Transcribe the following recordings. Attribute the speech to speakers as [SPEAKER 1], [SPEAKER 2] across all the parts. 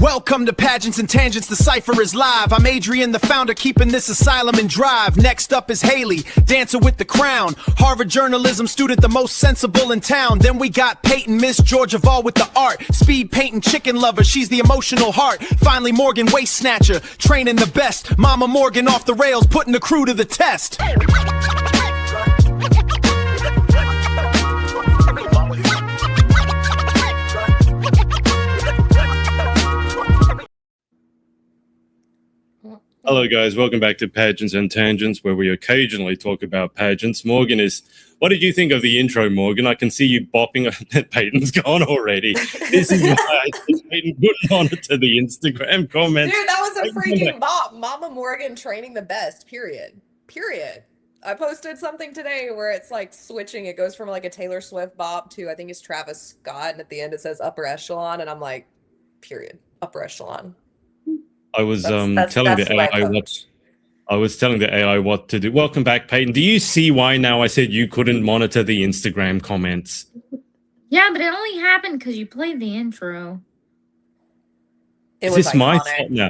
[SPEAKER 1] Welcome to Pageants and Tangents, the cipher is live. I'm Adrian, the founder, keeping this asylum in drive. Next up is Haley, dancer with the crown. Harvard journalism student, the most sensible in town. Then we got Peyton, Miss Georgia Vol with the art. Speed painting, chicken lover, she's the emotional heart. Finally Morgan, waist snatcher, training the best. Mama Morgan off the rails, putting the crew to the test.
[SPEAKER 2] Hello guys, welcome back to Pageants and Tangents, where we occasionally talk about pageants. Morgan is... What did you think of the intro, Morgan? I can see you bopping. Peyton's gone already. This is why I said Peyton couldn't monitor the Instagram comments.
[SPEAKER 3] Dude, that was a freaking bop. Mama Morgan training the best, period. Period. I posted something today where it's like switching. It goes from like a Taylor Swift bop to, I think it's Travis Scott. And at the end it says upper echelon. And I'm like, period. Upper echelon.
[SPEAKER 2] I was telling the AI what to do. Welcome back, Peyton. Do you see why now I said you couldn't monitor the Instagram comments?
[SPEAKER 4] Yeah, but it only happened because you played the intro.
[SPEAKER 3] It was
[SPEAKER 2] my
[SPEAKER 3] iconic.
[SPEAKER 2] now?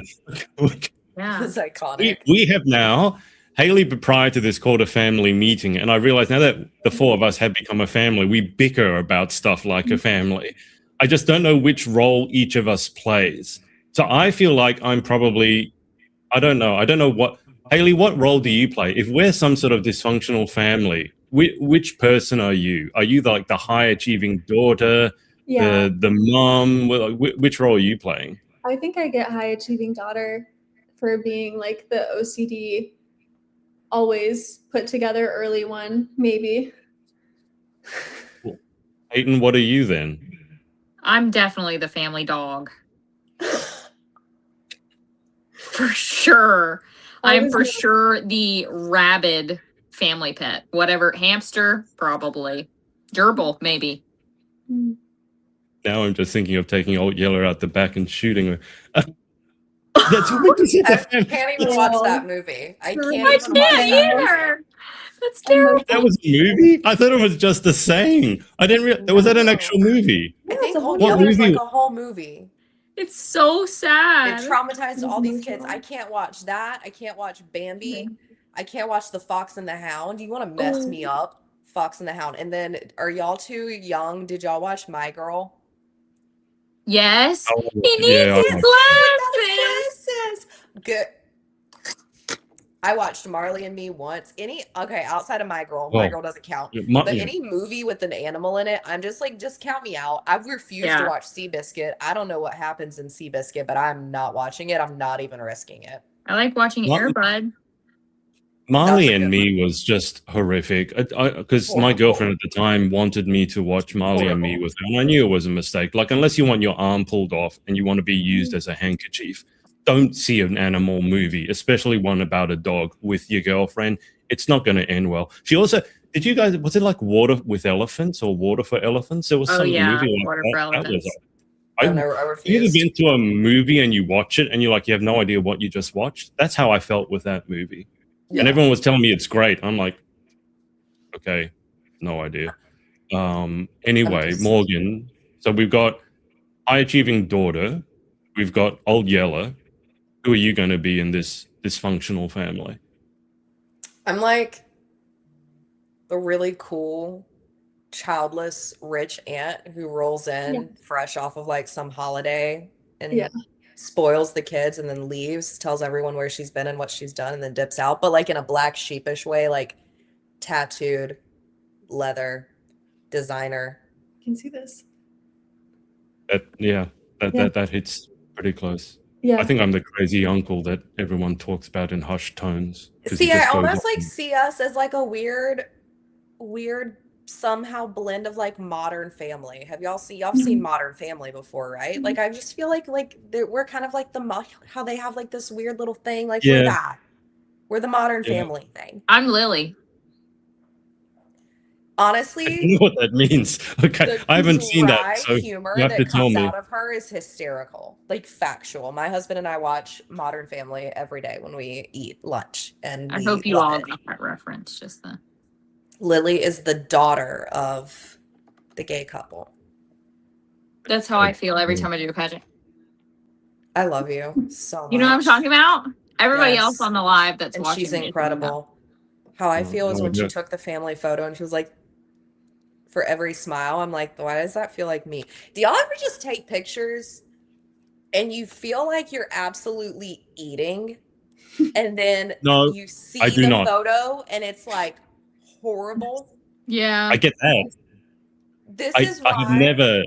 [SPEAKER 4] Yeah.
[SPEAKER 3] It was iconic.
[SPEAKER 2] We have now, Haley, prior to this, called a family meeting, and I realized now that the four of us have become a family, we bicker about stuff like a family. I just don't know which role each of us plays. So I feel like I'm probably, I don't know what, Haley, what role do you play? If we're some sort of dysfunctional family, which person are you? Are you like the high achieving daughter, the mom? Which role are you playing?
[SPEAKER 5] I think I get high achieving daughter for being like the OCD, always put together early one, maybe.
[SPEAKER 2] Cool. Peyton, what are you then?
[SPEAKER 4] I'm definitely the family dog. For sure. I'm for sure the rabid family pet. Whatever. Hamster, probably. Gerbil, maybe.
[SPEAKER 2] Now I'm just thinking of taking old Yeller out the back and shooting her. That's what we did.
[SPEAKER 3] I can't even watch that movie. I can't even watch that
[SPEAKER 4] either. That's terrible.
[SPEAKER 2] That was a movie? I thought it was just a saying. I didn't realize. Was that an actual movie?
[SPEAKER 3] I think
[SPEAKER 2] What
[SPEAKER 3] Yeller's
[SPEAKER 2] movie?
[SPEAKER 3] like a whole movie.
[SPEAKER 4] It's so sad.
[SPEAKER 3] It traumatized all these kids. I can't watch that. I can't watch Bambi. I can't watch The Fox and the Hound. You want to mess me up? Fox and the Hound. And then, are y'all too young? Did y'all watch My Girl?
[SPEAKER 4] Yes.
[SPEAKER 2] Oh,
[SPEAKER 4] He needs his glasses.
[SPEAKER 3] Good. I watched Marley and Me once. Outside of My Girl,
[SPEAKER 2] Oh.
[SPEAKER 3] My Girl doesn't count. But any movie with an animal in it, I'm just like, just count me out. I've refused to watch Seabiscuit. I don't know what happens in Seabiscuit, but I'm not watching it. I'm not even risking it.
[SPEAKER 4] I like watching Airbud.
[SPEAKER 2] Marley and Me was just horrific because my girlfriend at the time wanted me to watch Marley and Me with her, and I knew it was a mistake. Like, unless you want your arm pulled off and you want to be used as a handkerchief, don't see an animal movie, especially one about a dog, with your girlfriend. It's not going to end well. She also, was it like Water with Elephants or Water for Elephants? There was some movie like
[SPEAKER 4] Water
[SPEAKER 2] that.
[SPEAKER 4] for Elephants.
[SPEAKER 3] I
[SPEAKER 2] Have you ever
[SPEAKER 3] refused.
[SPEAKER 2] been to a movie and you watch it and you have no idea what you just watched? That's how I felt with that movie.
[SPEAKER 3] Yeah.
[SPEAKER 2] And everyone was telling me it's great. I'm like, okay, no idea. Anyway, Morgan, so we've got high achieving daughter. We've got old Yeller. Who are you going to be in this dysfunctional family?
[SPEAKER 3] I'm like the really cool, childless, rich aunt who rolls in fresh off of like some holiday and spoils the kids and then leaves, tells everyone where she's been and what she's done, and then dips out, but like in a black sheepish way, like tattooed, leather, designer.
[SPEAKER 5] I can see this.
[SPEAKER 2] That hits pretty close.
[SPEAKER 5] Yeah.
[SPEAKER 2] I think I'm the crazy uncle that everyone talks about in hushed tones.
[SPEAKER 3] See, I almost like see us as like a weird somehow blend of like Modern Family. Y'all seen Modern Family before, right? Like, I just feel like we're kind of like how they have like this weird little thing, like we're the Modern Family thing.
[SPEAKER 4] I'm Lily.
[SPEAKER 3] Honestly,
[SPEAKER 2] I don't know what that means. Okay, I haven't seen that, so
[SPEAKER 3] humor
[SPEAKER 2] you have to
[SPEAKER 3] that
[SPEAKER 2] tell
[SPEAKER 3] comes
[SPEAKER 2] me.
[SPEAKER 3] out of her is hysterical, like factual. My husband and I watch Modern Family every day when we eat lunch, and
[SPEAKER 4] I hope you all got that reference just then.
[SPEAKER 3] Lily is the daughter of the gay couple.
[SPEAKER 4] That's how I feel every time I do a pageant.
[SPEAKER 3] I love you so much.
[SPEAKER 4] You know what I'm talking about? Everybody
[SPEAKER 3] Yes.
[SPEAKER 4] else on the live that's
[SPEAKER 3] And
[SPEAKER 4] watching.
[SPEAKER 3] she's incredible. How I feel is when she took the family photo and she was like, for every smile, I'm like, why does that feel like me? Do y'all ever just take pictures and you feel like you're absolutely eating, and then
[SPEAKER 2] No,
[SPEAKER 3] you see
[SPEAKER 2] I do
[SPEAKER 3] the
[SPEAKER 2] not.
[SPEAKER 3] photo and it's like horrible?
[SPEAKER 4] Yeah.
[SPEAKER 2] I get that.
[SPEAKER 3] This
[SPEAKER 2] I
[SPEAKER 3] is why
[SPEAKER 2] have never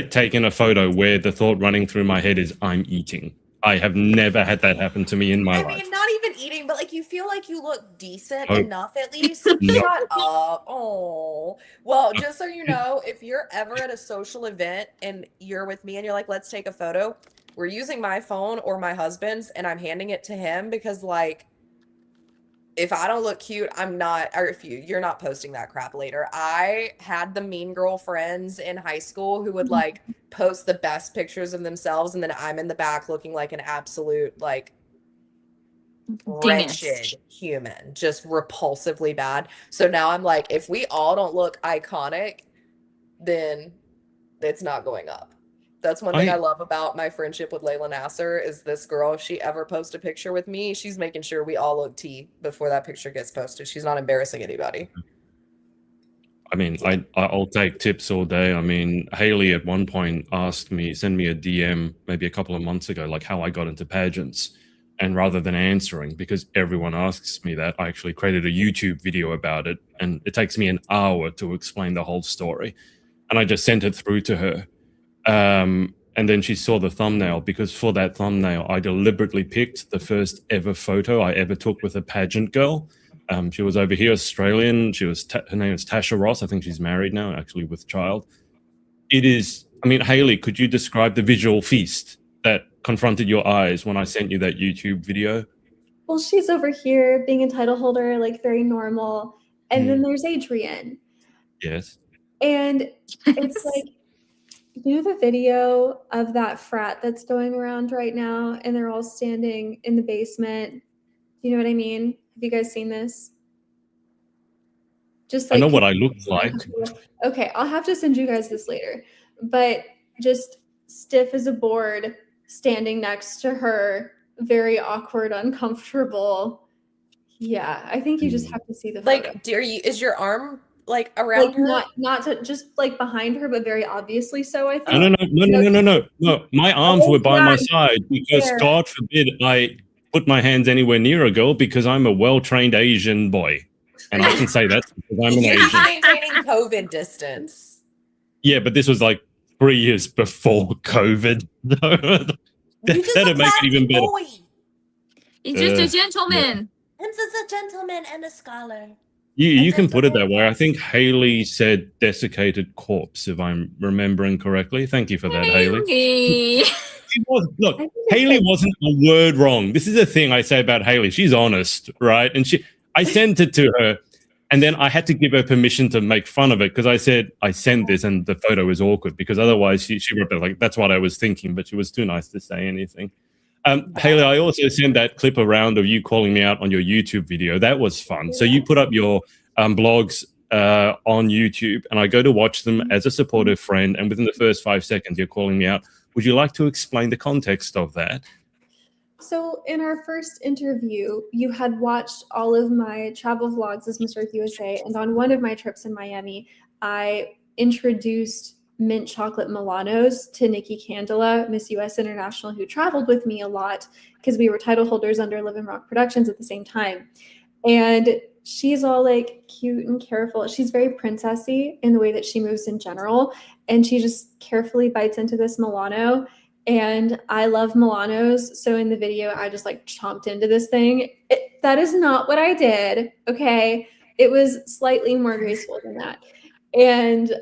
[SPEAKER 2] taken a photo where the thought running through my head is I'm eating. I have never had that happen to me in my
[SPEAKER 3] I
[SPEAKER 2] life.
[SPEAKER 3] mean, not even eating, but like you feel like you look decent
[SPEAKER 2] Oh.
[SPEAKER 3] enough at least.
[SPEAKER 2] No.
[SPEAKER 3] Shut up. Oh. Well, just so you know, if you're ever at a social event and you're with me and you're like, let's take a photo, we're using my phone or my husband's and I'm handing it to him because like if I don't look cute, I'm not, or if you're not posting that crap later. I had the mean girl friends in high school who would like post the best pictures of themselves, and then I'm in the back looking like an absolute like wretched human, just repulsively bad. So now I'm like, if we all don't look iconic, then it's not going up. That's one thing I love about my friendship with Layla Nasser is this girl, if she ever posts a picture with me, she's making sure we all look tea before that picture gets posted. She's not embarrassing anybody.
[SPEAKER 2] I mean, I'll take tips all day. I mean, Haley at one point sent me a DM maybe a couple of months ago, like how I got into pageants. And rather than answering, because everyone asks me that, I actually created a YouTube video about it. And it takes me an hour to explain the whole story. And I just sent it through to her. And then she saw the thumbnail, because for that thumbnail, I deliberately picked the first ever photo I ever took with a pageant girl. She was over here, Australian. Her name is Tasha Ross. I think she's married now, actually with child. It is, I mean, Haley, could you describe the visual feast that confronted your eyes when I sent you that YouTube video?
[SPEAKER 5] Well, she's over here being a title holder, like very normal. And then there's Adrian.
[SPEAKER 2] Yes.
[SPEAKER 5] And it's like, you know the video of that frat that's going around right now and they're all standing in the basement? You know what I mean? Have you guys seen this? Just like,
[SPEAKER 2] I know what I look like.
[SPEAKER 5] Okay, I'll have to send you guys this later. But just stiff as a board, standing next to her, very awkward, uncomfortable. Yeah, I think you just have to see the photo.
[SPEAKER 3] Like, is your arm like around her?
[SPEAKER 5] Not to just like behind her, but very obviously so, I think.
[SPEAKER 2] No. My arms were by my side because God forbid I put my hands anywhere near a girl, because I'm a well-trained Asian boy. And I can say that because I'm an Asian.
[SPEAKER 3] Maintaining COVID distance.
[SPEAKER 2] Yeah, but this was like 3 years before COVID. That'd make it even better.
[SPEAKER 3] Boy.
[SPEAKER 4] He's just a gentleman.
[SPEAKER 3] He's just a gentleman and a scholar.
[SPEAKER 2] You can put it that way. I think Haley said desiccated corpse, if I'm remembering correctly. Thank you for that, Haley. Look, Haley wasn't a word wrong. This is the thing I say about Haley. She's honest, right? And I sent it to her, and then I had to give her permission to make fun of it, because I said, I sent this and the photo is awkward, because otherwise she wrote it like, that's what I was thinking, but she was too nice to say anything. Haley, I also sent that clip around of you calling me out on your YouTube video. That was fun. So you put up your blogs on YouTube, and I go to watch them as a supportive friend, and within the first 5 seconds, you're calling me out. Would you like to explain the context of that?
[SPEAKER 5] So in our first interview, you had watched all of my travel vlogs as Miss Earth USA, and on one of my trips in Miami, I introduced mint chocolate Milanos to Nikki Candela, Miss US International, who traveled with me a lot because we were title holders under Live and Rock Productions at the same time. And she's all like cute and careful. She's very princessy in the way that she moves in general. And she just carefully bites into this Milano. And I love Milanos. So in the video, I just like chomped into this thing. That is not what I did. Okay. It was slightly more graceful than that. And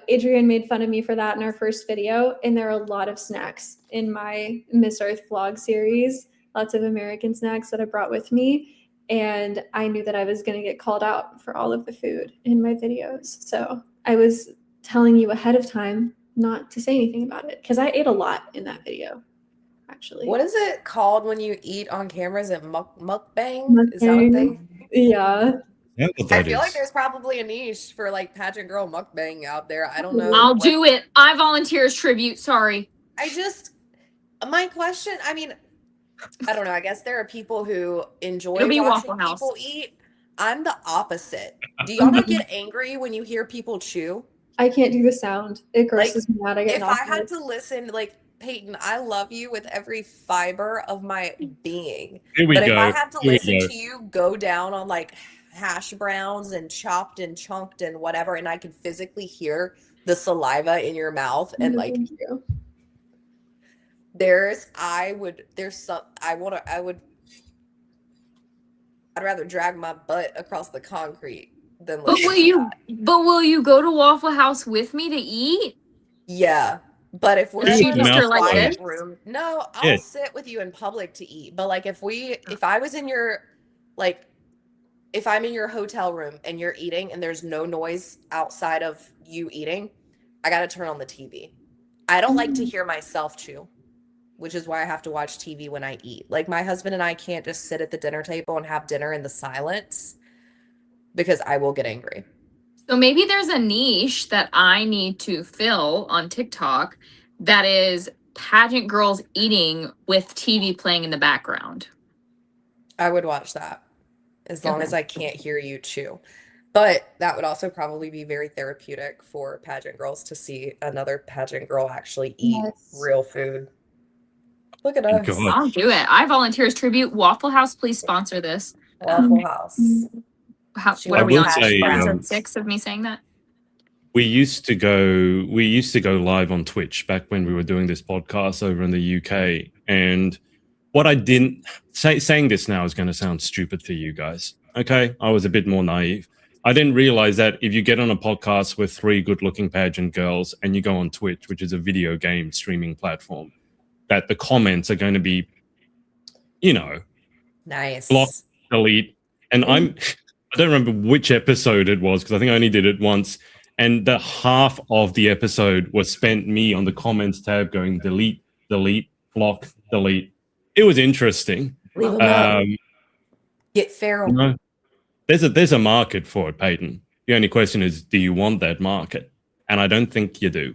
[SPEAKER 5] Adrian made fun of me for that in our first video. And there are a lot of snacks in my Miss Earth vlog series, lots of American snacks that I brought with me. And I knew that I was going to get called out for all of the food in my videos. So I was telling you ahead of time not to say anything about it, because I ate a lot in that video, actually.
[SPEAKER 3] What is it called when you eat on camera? Is it mukbang? Is that what they?
[SPEAKER 5] Yeah.
[SPEAKER 3] I feel like there's probably a niche for like pageant girl mukbang out there. I don't know.
[SPEAKER 4] I'll do it. I volunteer as tribute. Sorry.
[SPEAKER 3] My question, I mean, I don't know. I guess there are people who enjoy
[SPEAKER 4] It'll be
[SPEAKER 3] watching
[SPEAKER 4] Waffle House.
[SPEAKER 3] people eat. I'm the opposite. Do y'all not get angry when you hear people chew?
[SPEAKER 5] I can't do the sound. It
[SPEAKER 3] Like,
[SPEAKER 5] grosses me out. I get
[SPEAKER 3] if I had
[SPEAKER 5] nauseous.
[SPEAKER 3] to listen, like, Peyton, I love you with every fiber of my being.
[SPEAKER 2] Here we
[SPEAKER 3] But if
[SPEAKER 2] go.
[SPEAKER 3] I had to
[SPEAKER 2] Here we
[SPEAKER 3] listen
[SPEAKER 2] go.
[SPEAKER 3] to you go down on like hash browns and chopped and chunked and whatever, and I could physically hear the saliva in your mouth and
[SPEAKER 5] No,
[SPEAKER 3] like
[SPEAKER 5] thank you.
[SPEAKER 3] I'd rather drag my butt across the concrete than
[SPEAKER 4] But
[SPEAKER 3] listen
[SPEAKER 4] will
[SPEAKER 3] to
[SPEAKER 4] you?
[SPEAKER 3] that.
[SPEAKER 4] But will you go to Waffle House with me to eat?
[SPEAKER 3] Yeah. But if we're
[SPEAKER 4] Is she
[SPEAKER 3] in
[SPEAKER 4] just
[SPEAKER 3] a
[SPEAKER 4] her like
[SPEAKER 3] quiet
[SPEAKER 4] this?
[SPEAKER 3] room, no, I'll
[SPEAKER 2] Yeah.
[SPEAKER 3] sit with you in public to eat. But like if I was in your like if I'm in your hotel room and you're eating and there's no noise outside of you eating, I gotta turn on the TV. I don't like to hear myself chew, which is why I have to watch TV when I eat. Like my husband and I can't just sit at the dinner table and have dinner in the silence because I will get angry.
[SPEAKER 4] So maybe there's a niche that I need to fill on TikTok that is pageant girls eating with TV playing in the background.
[SPEAKER 3] I would watch that as long
[SPEAKER 4] Okay.
[SPEAKER 3] as I can't hear you chew. But that would also probably be very therapeutic for pageant girls to see another pageant girl actually eat
[SPEAKER 5] Yes.
[SPEAKER 3] real food. Look at
[SPEAKER 2] Oh,
[SPEAKER 3] us.
[SPEAKER 2] God.
[SPEAKER 4] I'll do it. I volunteer as tribute. Waffle House, please sponsor this.
[SPEAKER 3] Waffle House.
[SPEAKER 4] What
[SPEAKER 2] I
[SPEAKER 4] are we
[SPEAKER 2] will
[SPEAKER 4] on?
[SPEAKER 2] say,
[SPEAKER 4] Episode 6 of me saying that?
[SPEAKER 2] we used to go live on Twitch back when we were doing this podcast over in the UK. And what I didn't saying this now is going to sound stupid to you guys. Okay. I was a bit more naive. I didn't realize that if you get on a podcast with 3 good-looking pageant girls and you go on Twitch, which is a video game streaming platform, that the comments are going to be,
[SPEAKER 3] Nice.
[SPEAKER 2] block, delete. And I don't remember which episode it was because I think I only did it once. And the half of the episode was spent me on the comments tab going delete, delete, block, delete. It was interesting.
[SPEAKER 3] Leave them up.
[SPEAKER 2] Um,
[SPEAKER 3] Get feral.
[SPEAKER 2] you know, there's a market for it, Peyton. The only question is, do you want that market? And I don't think you do.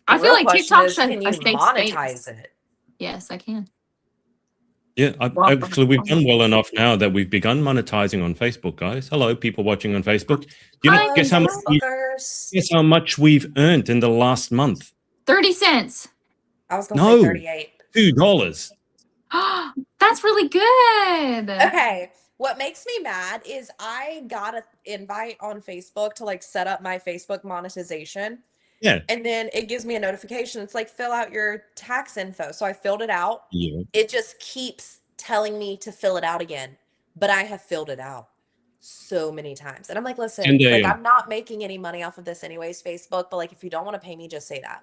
[SPEAKER 4] I
[SPEAKER 3] The
[SPEAKER 4] feel
[SPEAKER 3] real
[SPEAKER 4] like
[SPEAKER 3] question
[SPEAKER 4] TikTok's
[SPEAKER 3] is,
[SPEAKER 4] a
[SPEAKER 3] can you
[SPEAKER 4] safe
[SPEAKER 3] monetize
[SPEAKER 4] space.
[SPEAKER 3] it?
[SPEAKER 4] Yes, I can.
[SPEAKER 2] Yeah,
[SPEAKER 4] Well,
[SPEAKER 2] actually, we've done well enough now that we've begun monetizing on Facebook, guys. Hello, people watching on Facebook.
[SPEAKER 3] Hello,
[SPEAKER 2] Guess how much we've earned in the last month?
[SPEAKER 4] 30 cents.
[SPEAKER 3] I was going to say
[SPEAKER 2] No.
[SPEAKER 3] 38.
[SPEAKER 2] $2.
[SPEAKER 4] That's really good.
[SPEAKER 3] Okay. What makes me mad is I got an invite on Facebook to like set up my Facebook monetization.
[SPEAKER 2] Yeah.
[SPEAKER 3] And then it gives me a notification. It's like, fill out your tax info. So I filled it out.
[SPEAKER 2] Yeah.
[SPEAKER 3] It just keeps telling me to fill it out again. But I have filled it out so many times. And I'm like, listen,
[SPEAKER 2] And
[SPEAKER 3] like I'm not making any money off of this anyways, Facebook. But like, if you don't want to pay me, just say that.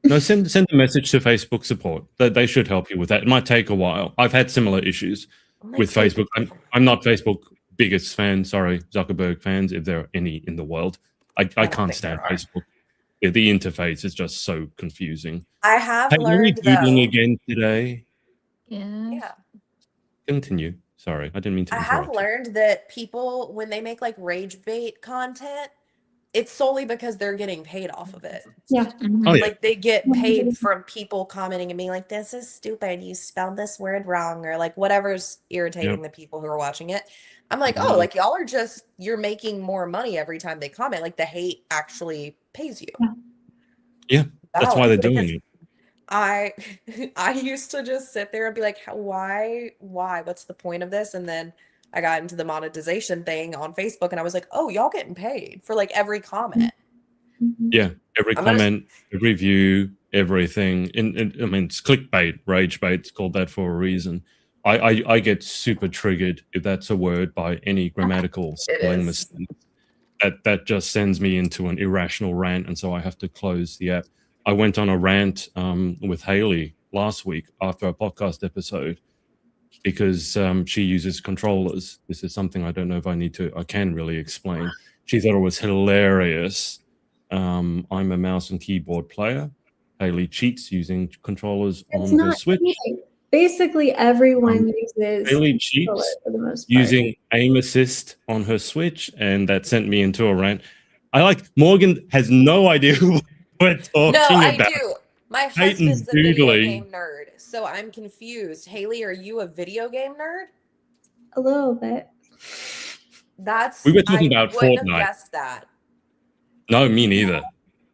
[SPEAKER 2] No, send a message to Facebook support. They should help you with that. It might take a while. I've had similar issues with Facebook. I'm not Facebook biggest fan. Sorry, Zuckerberg fans, if there are any in the world. I can't
[SPEAKER 3] think
[SPEAKER 2] stand
[SPEAKER 3] there are.
[SPEAKER 2] Facebook. Yeah, the interface is just so confusing.
[SPEAKER 3] I have
[SPEAKER 2] Hey, are we
[SPEAKER 3] learned
[SPEAKER 2] doodling
[SPEAKER 3] though.
[SPEAKER 2] again today?
[SPEAKER 4] Yeah.
[SPEAKER 3] Yeah.
[SPEAKER 2] Continue. Sorry, I didn't mean to
[SPEAKER 3] I
[SPEAKER 2] interrupt.
[SPEAKER 3] have learned that people, when they make like rage bait content, it's solely because they're getting paid off of it.
[SPEAKER 5] Yeah.
[SPEAKER 4] Mhm.
[SPEAKER 2] Oh, yeah.
[SPEAKER 3] Like they get paid from people commenting and being like, this is stupid. You spelled this word wrong, or like whatever's irritating the people who are watching it. I'm like, oh,
[SPEAKER 2] Mhm.
[SPEAKER 3] like y'all are just, you're making more money every time they comment. Like the hate actually pays you.
[SPEAKER 2] Yeah, that's why they're
[SPEAKER 3] Because
[SPEAKER 2] doing it.
[SPEAKER 3] I used to just sit there and be like, why, what's the point of this? And then I got into the monetization thing on Facebook and I was like, oh, y'all getting paid for like every comment.
[SPEAKER 5] Mhm.
[SPEAKER 2] Yeah, every
[SPEAKER 3] I'm gonna-
[SPEAKER 2] comment, every view, everything. And I mean, it's clickbait, rage bait. It's called that for a reason. I get super triggered if that's a word by any grammatical spelling
[SPEAKER 3] is.
[SPEAKER 2] mistake. That just sends me into an irrational rant, and so I have to close the app. I went on a rant with Haley last week after a podcast episode because she uses controllers. This is something I don't know if I can really explain. She thought it was hilarious. I'm a mouse and keyboard player. Haley cheats using controllers
[SPEAKER 5] It's
[SPEAKER 2] on her
[SPEAKER 5] not
[SPEAKER 2] Switch.
[SPEAKER 5] cheating. Basically, everyone uses
[SPEAKER 2] Haley
[SPEAKER 5] controller
[SPEAKER 2] cheats
[SPEAKER 5] for the most part.
[SPEAKER 2] using aim assist on her Switch, and that sent me into a rant. Morgan has no idea what we're talking
[SPEAKER 3] No, I
[SPEAKER 2] about.
[SPEAKER 3] do. My
[SPEAKER 2] Peyton's
[SPEAKER 3] husband's a video
[SPEAKER 2] doodling.
[SPEAKER 3] game nerd, so I'm confused. Haley, are you a video game nerd?
[SPEAKER 5] A little bit.
[SPEAKER 2] We were talking about
[SPEAKER 3] wouldn't
[SPEAKER 2] Fortnite.
[SPEAKER 3] have guessed that.
[SPEAKER 2] No, me neither.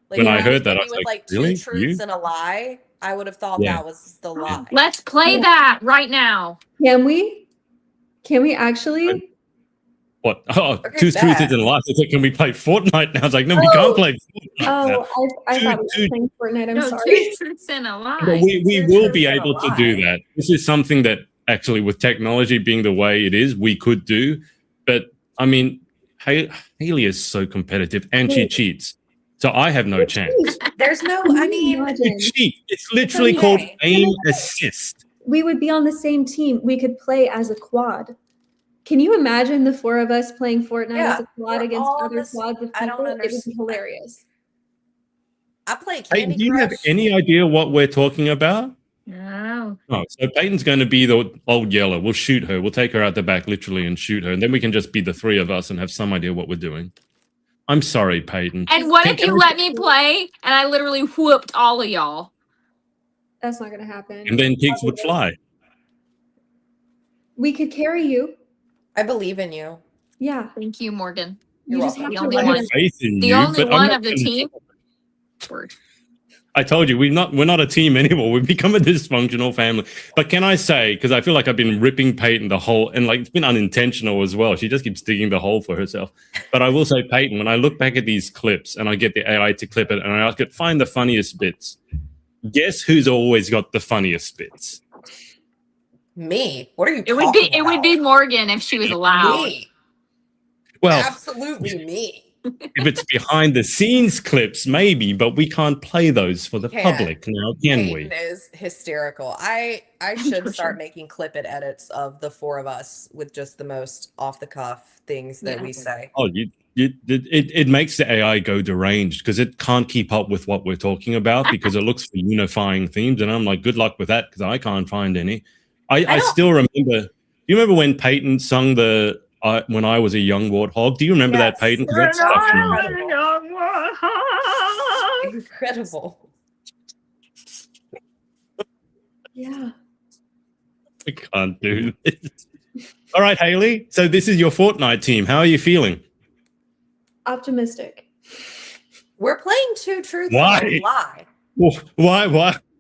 [SPEAKER 3] Like,
[SPEAKER 2] When
[SPEAKER 3] if
[SPEAKER 2] I
[SPEAKER 3] you
[SPEAKER 2] heard that,
[SPEAKER 3] hit
[SPEAKER 2] I
[SPEAKER 3] me
[SPEAKER 2] was
[SPEAKER 3] with
[SPEAKER 2] like,
[SPEAKER 3] like
[SPEAKER 2] really?
[SPEAKER 3] two truths
[SPEAKER 2] You?
[SPEAKER 3] and a lie, I would have thought
[SPEAKER 2] Yeah.
[SPEAKER 3] that was the lie.
[SPEAKER 4] Let's play that right now.
[SPEAKER 5] Can we? Can we actually?
[SPEAKER 2] What? Oh,
[SPEAKER 3] Okay,
[SPEAKER 2] two truths
[SPEAKER 3] bet.
[SPEAKER 2] and a lie. It's like, can we play Fortnite now? It's like, no, we
[SPEAKER 5] Oh.
[SPEAKER 2] can't play Fortnite now.
[SPEAKER 5] Oh, I thought we
[SPEAKER 2] Two-
[SPEAKER 5] were playing Fortnite. I'm
[SPEAKER 4] No,
[SPEAKER 5] sorry.
[SPEAKER 4] two truths and a lie.
[SPEAKER 2] But we
[SPEAKER 3] Two
[SPEAKER 2] will
[SPEAKER 3] truths
[SPEAKER 2] be
[SPEAKER 3] and a
[SPEAKER 2] able to do
[SPEAKER 3] lie.
[SPEAKER 2] that. This is something that actually, with technology being the way it is, we could do. But I mean, Haley is so competitive and she
[SPEAKER 5] Wait.
[SPEAKER 2] cheats. So I have no chance.
[SPEAKER 3] There's no, I mean,
[SPEAKER 5] Imagine.
[SPEAKER 2] Cheat. It's literally
[SPEAKER 3] okay.
[SPEAKER 2] called aim assist.
[SPEAKER 5] We would be on the same team. We could play as a quad. Can you imagine the four of us playing Fortnite
[SPEAKER 3] Yeah,
[SPEAKER 5] as a quad
[SPEAKER 3] we're
[SPEAKER 5] against
[SPEAKER 3] all
[SPEAKER 5] other
[SPEAKER 3] this-
[SPEAKER 5] quads of
[SPEAKER 3] I don't
[SPEAKER 5] people? It would be
[SPEAKER 3] understand.
[SPEAKER 5] hilarious.
[SPEAKER 3] I play
[SPEAKER 2] Peyton,
[SPEAKER 3] Candy
[SPEAKER 2] do you have
[SPEAKER 3] Crush.
[SPEAKER 2] any idea what we're talking about?
[SPEAKER 4] No.
[SPEAKER 2] Oh, so Peyton's going to be the old yeller. We'll shoot her. We'll take her out the back literally and shoot her. And then we can just be the three of us and have some idea what we're doing. I'm sorry, Peyton.
[SPEAKER 4] And what
[SPEAKER 2] Can-
[SPEAKER 4] if you
[SPEAKER 2] can I-
[SPEAKER 4] let me play and I literally whooped all of y'all?
[SPEAKER 5] That's not going to happen.
[SPEAKER 2] And then pigs would fly.
[SPEAKER 5] We could carry you.
[SPEAKER 3] I believe in you.
[SPEAKER 5] Yeah.
[SPEAKER 4] Thank you, Morgan.
[SPEAKER 5] You
[SPEAKER 3] You're
[SPEAKER 5] just have
[SPEAKER 3] welcome.
[SPEAKER 5] to
[SPEAKER 4] The
[SPEAKER 2] I
[SPEAKER 4] only
[SPEAKER 5] let
[SPEAKER 2] have
[SPEAKER 5] us.
[SPEAKER 2] faith in
[SPEAKER 4] The
[SPEAKER 2] you,
[SPEAKER 4] only
[SPEAKER 2] but I'm
[SPEAKER 4] one
[SPEAKER 2] not
[SPEAKER 4] of the
[SPEAKER 2] gonna-
[SPEAKER 4] team. Word.
[SPEAKER 2] I told you we're not a team anymore. We've become a dysfunctional family. But can I say, because I feel like I've been ripping Peyton the whole, and like it's been unintentional as well. She just keeps digging the hole for herself. But I will say, Peyton, when I look back at these clips and I get the AI to clip it and I ask it, find the funniest bits. Guess who's always got the funniest bits?
[SPEAKER 3] Me. What are you
[SPEAKER 4] It would
[SPEAKER 3] talking
[SPEAKER 4] be
[SPEAKER 3] about?
[SPEAKER 4] Morgan if she was allowed.
[SPEAKER 3] Me.
[SPEAKER 2] Well,
[SPEAKER 3] Absolutely me.
[SPEAKER 2] if it's behind the scenes clips, maybe, but we can't play those for the
[SPEAKER 3] Can't.
[SPEAKER 2] public now, can we?
[SPEAKER 3] Peyton is hysterical. I should start making clip it edits of the four of us with just the most off the cuff things that
[SPEAKER 4] Yeah.
[SPEAKER 3] we say.
[SPEAKER 2] Oh, it makes the AI go deranged because it can't keep up with what we're talking about because it looks for unifying themes. And I'm like, good luck with that because I can't find any. I
[SPEAKER 3] don't-
[SPEAKER 2] still remember. Do you remember when Peyton sung the When I Was a Young Warthog? Do you remember that,
[SPEAKER 3] Yes.
[SPEAKER 2] Peyton? 'Cause
[SPEAKER 3] When
[SPEAKER 2] that stuff
[SPEAKER 3] I
[SPEAKER 2] now-
[SPEAKER 3] was Incredible.
[SPEAKER 5] Yeah.
[SPEAKER 2] I can't do this. All right, Haley. So this is your Fortnite team. How are you feeling?
[SPEAKER 5] Optimistic.
[SPEAKER 3] We're playing two truths
[SPEAKER 2] Why?
[SPEAKER 3] and a lie.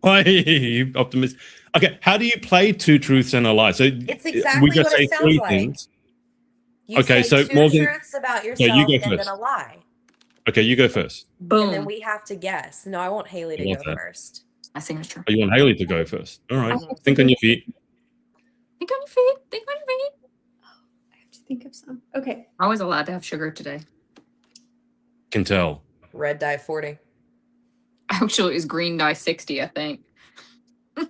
[SPEAKER 2] Why are you optimistic? Okay, how do you play two truths and a lie? So
[SPEAKER 3] It's exactly what it sounds like. You
[SPEAKER 2] Okay,
[SPEAKER 3] say
[SPEAKER 2] so
[SPEAKER 3] two
[SPEAKER 2] Morgan-
[SPEAKER 3] truths about
[SPEAKER 2] you
[SPEAKER 3] yourself
[SPEAKER 2] go
[SPEAKER 3] and then
[SPEAKER 2] first.
[SPEAKER 3] a lie.
[SPEAKER 2] Okay, you go first.
[SPEAKER 3] And then
[SPEAKER 4] Boom.
[SPEAKER 3] we have to guess. No, I want Haley
[SPEAKER 2] I
[SPEAKER 3] to
[SPEAKER 2] love
[SPEAKER 3] go
[SPEAKER 2] that.
[SPEAKER 3] first.
[SPEAKER 4] My signature.
[SPEAKER 2] Oh, you want Haley to go first? All right.
[SPEAKER 5] I have to
[SPEAKER 2] Think on your feet.
[SPEAKER 4] Think on your feet. Think on your feet.
[SPEAKER 5] I have to think of some. Okay.
[SPEAKER 4] I was allowed to have sugar today.
[SPEAKER 2] Can tell.
[SPEAKER 3] Red dye 40.
[SPEAKER 4] Actually, it was green dye 60, I think. I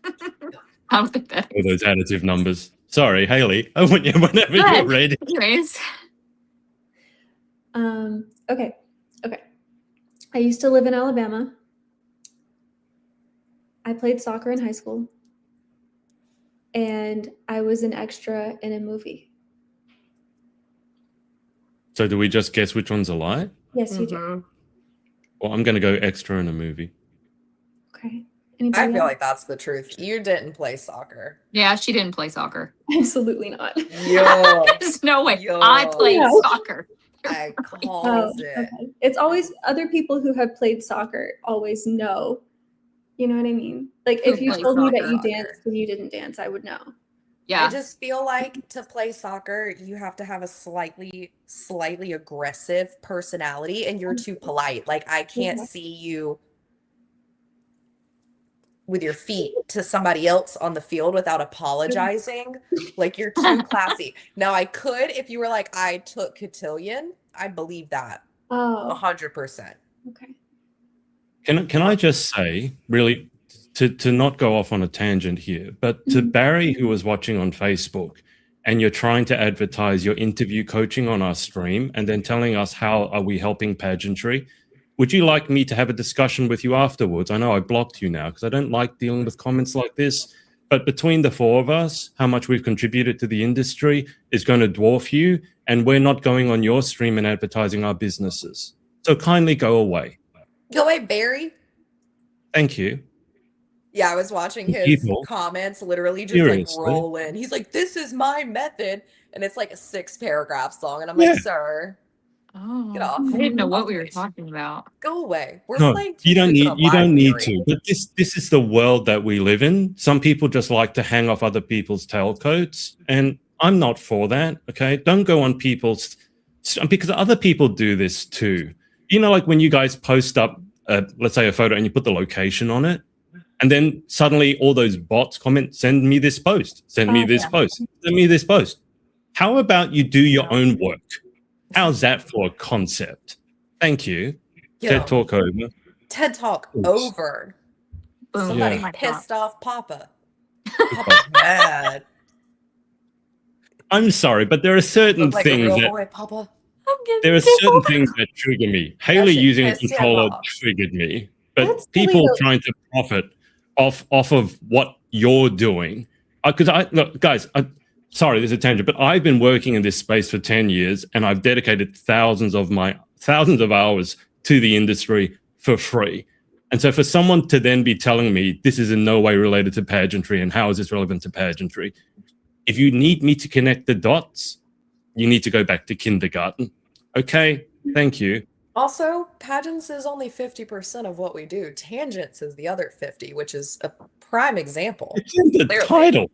[SPEAKER 4] don't think that
[SPEAKER 2] All
[SPEAKER 4] is.
[SPEAKER 2] those additive numbers. Sorry, Haley. Whenever you're
[SPEAKER 4] Good.
[SPEAKER 2] ready.
[SPEAKER 4] Anyways,
[SPEAKER 5] Okay. I used to live in Alabama. I played soccer in high school. And I was an extra in a movie.
[SPEAKER 2] So do we just guess which one's a lie?
[SPEAKER 5] Yes, you do.
[SPEAKER 3] Mhm.
[SPEAKER 2] Well, I'm going to go extra in a movie.
[SPEAKER 5] Okay.
[SPEAKER 3] I
[SPEAKER 5] Anybody
[SPEAKER 3] feel
[SPEAKER 5] else?
[SPEAKER 3] like that's the truth. You didn't play soccer.
[SPEAKER 4] yeah, she didn't play soccer.
[SPEAKER 5] Absolutely not.
[SPEAKER 3] Yo,
[SPEAKER 4] There's no way.
[SPEAKER 3] Yo.
[SPEAKER 4] I played
[SPEAKER 5] Yeah.
[SPEAKER 4] soccer.
[SPEAKER 3] I
[SPEAKER 5] Oh,
[SPEAKER 3] called it.
[SPEAKER 5] okay. It's always other people who have played soccer always know. You know what I mean? Like
[SPEAKER 4] Who
[SPEAKER 5] if you
[SPEAKER 4] plays
[SPEAKER 5] told me that
[SPEAKER 3] soccer?
[SPEAKER 5] you danced and you didn't dance, I would know.
[SPEAKER 4] Yeah.
[SPEAKER 3] I just feel like to play soccer, you have to have a slightly aggressive personality and you're too polite. Like I can't
[SPEAKER 5] Yeah.
[SPEAKER 3] see you with your feet to somebody else on the field without apologizing. Like you're too classy. Now I could, if you were like, I took cotillion, I believe that
[SPEAKER 5] Oh,
[SPEAKER 3] 100%.
[SPEAKER 5] okay.
[SPEAKER 2] Can I just say, really, to not go off on a tangent here, but to Barry, who was watching on Facebook, and you're trying to advertise your interview coaching on our stream and then telling us how are we helping pageantry, would you like me to have a discussion with you afterwards? I know I blocked you now because I don't like dealing with comments like this, but between the four of us, how much we've contributed to the industry is going to dwarf you, and we're not going on your stream and advertising our businesses. So kindly go away.
[SPEAKER 3] Go away, Barry.
[SPEAKER 2] Thank you.
[SPEAKER 3] Yeah, I was watching his
[SPEAKER 2] People,
[SPEAKER 3] comments literally just like
[SPEAKER 2] seriously.
[SPEAKER 3] roll in. He's like, "This is my method," and it's like a 6-paragraph song, and I'm
[SPEAKER 2] Yeah.
[SPEAKER 3] like, "Sir, get
[SPEAKER 4] Oh,
[SPEAKER 3] off!
[SPEAKER 4] I didn't know what
[SPEAKER 3] Off
[SPEAKER 4] we were
[SPEAKER 3] page.
[SPEAKER 4] talking about.
[SPEAKER 3] Go away. We're
[SPEAKER 2] No,
[SPEAKER 3] playing
[SPEAKER 2] you
[SPEAKER 3] Two
[SPEAKER 2] don't
[SPEAKER 3] Truths and a
[SPEAKER 2] need you
[SPEAKER 3] Lie
[SPEAKER 2] don't need
[SPEAKER 3] theory."
[SPEAKER 2] to. But this is the world that we live in. Some people just like to hang off other people's tailcoats, and I'm not for that. Okay, don't go on people's because other people do this too. You know, like when you guys post up, let's say a photo, and you put the location on it, and then suddenly all those bots comment, "Send me this post. Send me this post. Send me this post." How about you do your own work? How's that for a concept? Thank you.
[SPEAKER 3] Yo,
[SPEAKER 2] TED Talk over.
[SPEAKER 3] TED Talk
[SPEAKER 2] Oops.
[SPEAKER 3] over.
[SPEAKER 4] Boom.
[SPEAKER 3] Somebody
[SPEAKER 4] Oh my God.
[SPEAKER 3] pissed off Papa. Papa's mad.
[SPEAKER 2] I'm sorry, but there are certain
[SPEAKER 3] Look like a
[SPEAKER 2] things
[SPEAKER 3] real
[SPEAKER 2] that
[SPEAKER 3] boy, Papa.
[SPEAKER 4] I'm getting
[SPEAKER 2] there are
[SPEAKER 4] tickled.
[SPEAKER 2] certain things that trigger me. Haley
[SPEAKER 3] shit
[SPEAKER 2] using a
[SPEAKER 3] pissed you
[SPEAKER 2] controller
[SPEAKER 3] off.
[SPEAKER 2] triggered me, but
[SPEAKER 5] That's really
[SPEAKER 2] people
[SPEAKER 5] the-
[SPEAKER 2] trying to profit off of what you're doing. Because look, guys, sorry, this is a tangent, but I've been working in this space for 10 years, and I've dedicated thousands of hours to the industry for free. And so for someone to then be telling me this is in no way related to pageantry and how is this relevant to pageantry, if you need me to connect the dots, you need to go back to kindergarten. Okay, thank you.
[SPEAKER 3] Also, pageants is only 50% of what we do. Tangents is the other 50, which is a prime example.
[SPEAKER 2] It's in the
[SPEAKER 3] Clearly.
[SPEAKER 2] title.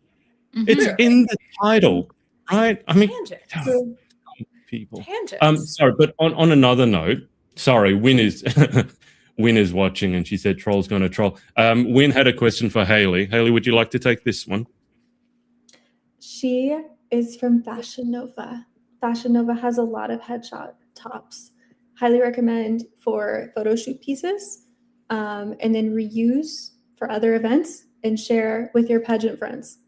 [SPEAKER 4] Mhm.
[SPEAKER 2] It's in the title, right? I mean,
[SPEAKER 3] Tangents.
[SPEAKER 2] people.
[SPEAKER 3] Tangents.
[SPEAKER 2] Sorry, but on another note, sorry, Win is Win is watching, and she said troll's going to troll. Win had a question for Haley. Haley, would you like to take this one?
[SPEAKER 5] She is from Fashion Nova. Fashion Nova has a lot of headshot tops. Highly recommend for photo shoot pieces, and then reuse for other events and share with your pageant friends.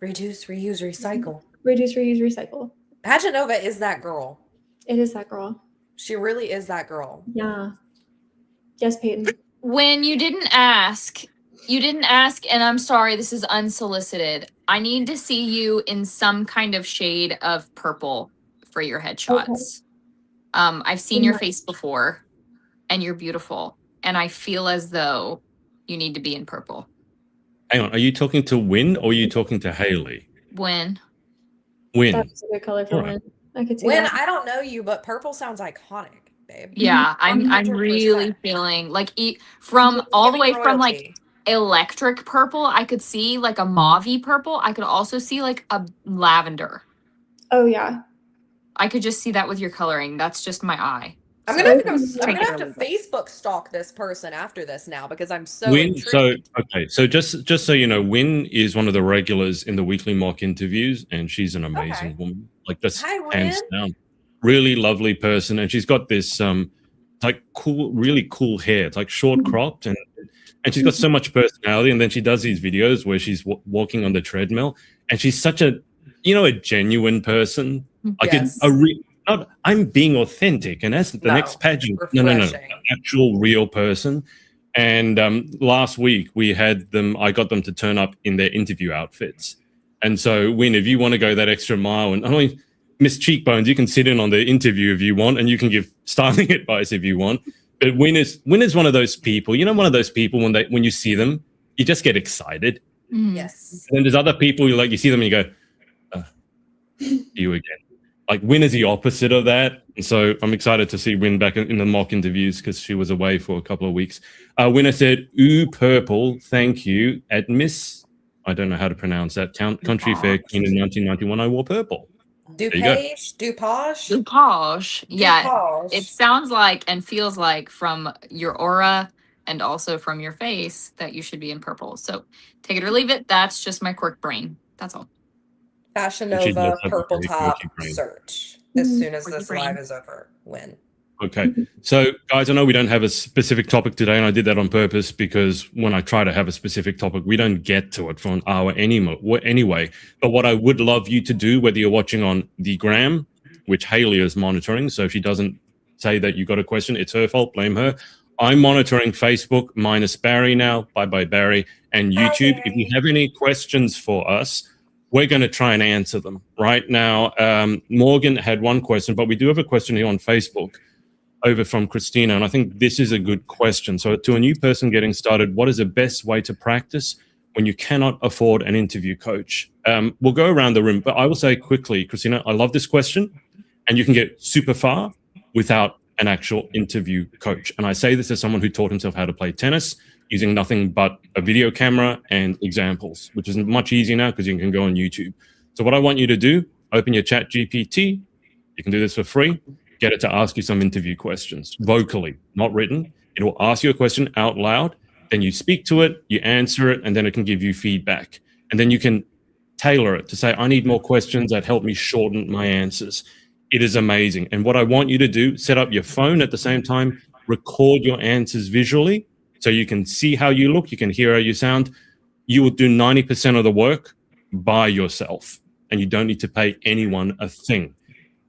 [SPEAKER 3] Reduce, reuse, recycle.
[SPEAKER 5] Reduce, reuse, recycle.
[SPEAKER 3] Pageant Nova is that girl.
[SPEAKER 5] It is that girl.
[SPEAKER 3] She really is that girl.
[SPEAKER 5] Yeah. Yes, Peyton.
[SPEAKER 4] When you didn't ask, and I'm sorry, this is unsolicited. I need to see you in some kind of shade of purple for your headshots. I've seen your face before, and you're beautiful. And I feel as though you need to be in purple.
[SPEAKER 2] Hang on, are you talking to Win or are you talking to Haley?
[SPEAKER 4] When?
[SPEAKER 2] Win.
[SPEAKER 5] That's a good color for
[SPEAKER 2] Alright.
[SPEAKER 5] Win. I could see
[SPEAKER 3] When
[SPEAKER 5] that.
[SPEAKER 3] I don't know you, but purple sounds iconic, babe.
[SPEAKER 4] Yeah, I'm
[SPEAKER 3] 100%.
[SPEAKER 4] really feeling like from
[SPEAKER 3] It's
[SPEAKER 4] all the
[SPEAKER 3] giving
[SPEAKER 4] way from like
[SPEAKER 3] royalty.
[SPEAKER 4] electric purple, I could see like a mauve purple. I could also see like a lavender.
[SPEAKER 5] Oh, yeah.
[SPEAKER 4] I could just see that with your coloring. That's just my eye.
[SPEAKER 3] I'm gonna have to
[SPEAKER 5] Take
[SPEAKER 3] I'm gonna have to Facebook stalk this person after this now because I'm so
[SPEAKER 2] Win.
[SPEAKER 3] intrigued.
[SPEAKER 2] So just so you know, Win is one of the regulars in the weekly mock interviews, and she's an amazing
[SPEAKER 3] Okay.
[SPEAKER 2] woman. Like just
[SPEAKER 3] Hi,
[SPEAKER 2] hands
[SPEAKER 3] Win.
[SPEAKER 2] down, really lovely person, and she's got this like really cool hair. It's like short cropped, and she's got so much personality. And then she does these videos where she's walking on the treadmill, and she's such a genuine person. Like
[SPEAKER 3] Yes.
[SPEAKER 2] I'm being authentic, and as the
[SPEAKER 3] No,
[SPEAKER 2] next pageant, no,
[SPEAKER 3] refreshing.
[SPEAKER 2] actual real person. And last week we had them. I got them to turn up in their interview outfits. And so, Win, if you want to go that extra mile, and I mean, Miss Cheekbones, you can sit in on the interview if you want, and you can give styling advice if you want. But Win is one of those people. You know, one of those people when you see them, you just get excited.
[SPEAKER 3] Yes.
[SPEAKER 2] And then there's other people you see them and you go, you again. Like Win is the opposite of that. And so I'm excited to see Win back in the mock interviews because she was away for a couple of weeks. Winner said, ooh, purple, thank you. At Miss, I don't know how to pronounce that, Country Fair Queen in 1991, I wore purple. you go.
[SPEAKER 3] Dupage?
[SPEAKER 4] Dupage. Yeah.
[SPEAKER 3] Dupage.
[SPEAKER 4] It sounds like and feels like from your aura and also from your face that you should be in purple. So take it or leave it. That's just my quirk brain. That's all.
[SPEAKER 3] Fashion
[SPEAKER 2] And she
[SPEAKER 3] Nova
[SPEAKER 2] does have a
[SPEAKER 3] purple
[SPEAKER 2] very
[SPEAKER 3] top
[SPEAKER 2] quirky brain.
[SPEAKER 3] search as soon as
[SPEAKER 4] Quirky
[SPEAKER 3] this
[SPEAKER 4] brain.
[SPEAKER 3] live is over. Win.
[SPEAKER 2] Okay. So, guys, I know we don't have a specific topic today, and I did that on purpose because when I try to have a specific topic, we don't get to it for an hour anyway. But what I would love you to do, whether you're watching on the gram, which Haley is monitoring, so if she doesn't say that you got a question, it's her fault, blame her. I'm monitoring Facebook minus Barry now, bye-bye Barry, and YouTube. If you have any questions for us, we're going to try and answer them right now. Morgan had one question, but we do have a question here on Facebook. over from Christina, and I think this is a good question. So to a new person getting started, what is the best way to practice when you cannot afford an interview coach? We'll go around the room, but I will say quickly, Christina, I love this question, and you can get super far without an actual interview coach. And I say this as someone who taught himself how to play tennis using nothing but a video camera and examples, which is much easier now because you can go on YouTube. So what I want you to do, open your chat GPT. You can do this for free. Get it to ask you some interview questions, vocally, not written. It will ask you a question out loud. Then you speak to it, you answer it, and then it can give you feedback. And then you can tailor it to say, I need more questions that help me shorten my answers. It is amazing. And what I want you to do, set up your phone at the same time, record your answers visually so you can see how you look, you can hear how you sound. You will do 90% of the work by yourself, and you don't need to pay anyone a thing.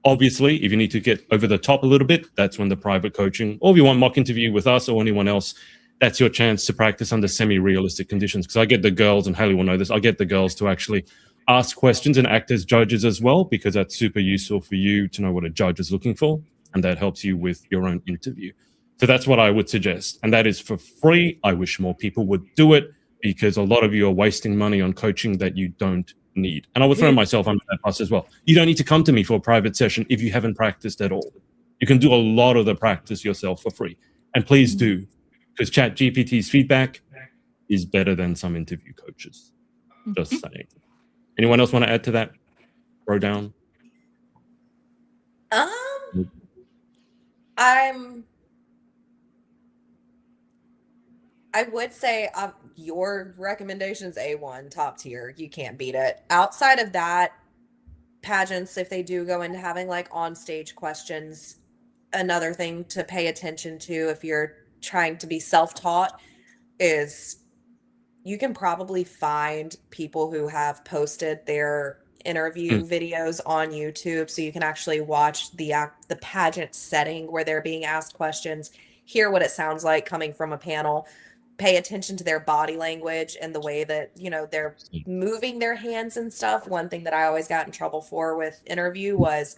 [SPEAKER 2] Obviously, if you need to get over the top a little bit, that's when the private coaching, or if you want mock interview with us or anyone else, that's your chance to practice under semi-realistic conditions. Because I get the girls, and Haley will know this, I get the girls to actually ask questions and act as judges as well, because that's super useful for you to know what a judge is looking for, and that helps you with your own interview. So that's what I would suggest, and that is for free. I wish more people would do it, because a lot of you are wasting money on coaching that you don't need. And I would throw myself under that bus as well. You don't need to come to me for a private session if you haven't practiced at all. You can do a lot of the practice yourself for free. And please do, because ChatGPT's feedback is better than some interview coaches. Just saying. Anyone else want to add to that? Throw down.
[SPEAKER 3] I would say your recommendation's A1, top tier. You can't beat it. Outside of that, pageants, if they do go into having like on stage questions, another thing to pay attention to if you're trying to be self-taught is you can probably find people who have posted their interview videos on YouTube, so you can actually watch the pageant setting where they're being asked questions, hear what it sounds like coming from a panel, pay attention to their body language and the way that, you know, they're moving their hands and stuff. One thing that I always got in trouble for with interview was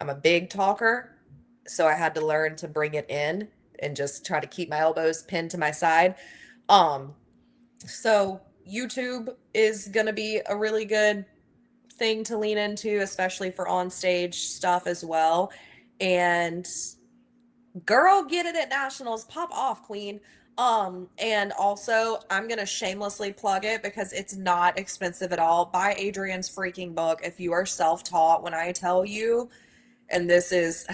[SPEAKER 3] I'm a big talker, so I had to learn to bring it in and just try to keep my elbows pinned to my side. So YouTube is going to be a really good thing to lean into, especially for on stage stuff as well. And girl, get it at nationals, pop off, queen. And also I'm going to shamelessly plug it because it's not expensive at all. Buy Adrian's freaking book. If you are self-taught, when I tell you, and this is,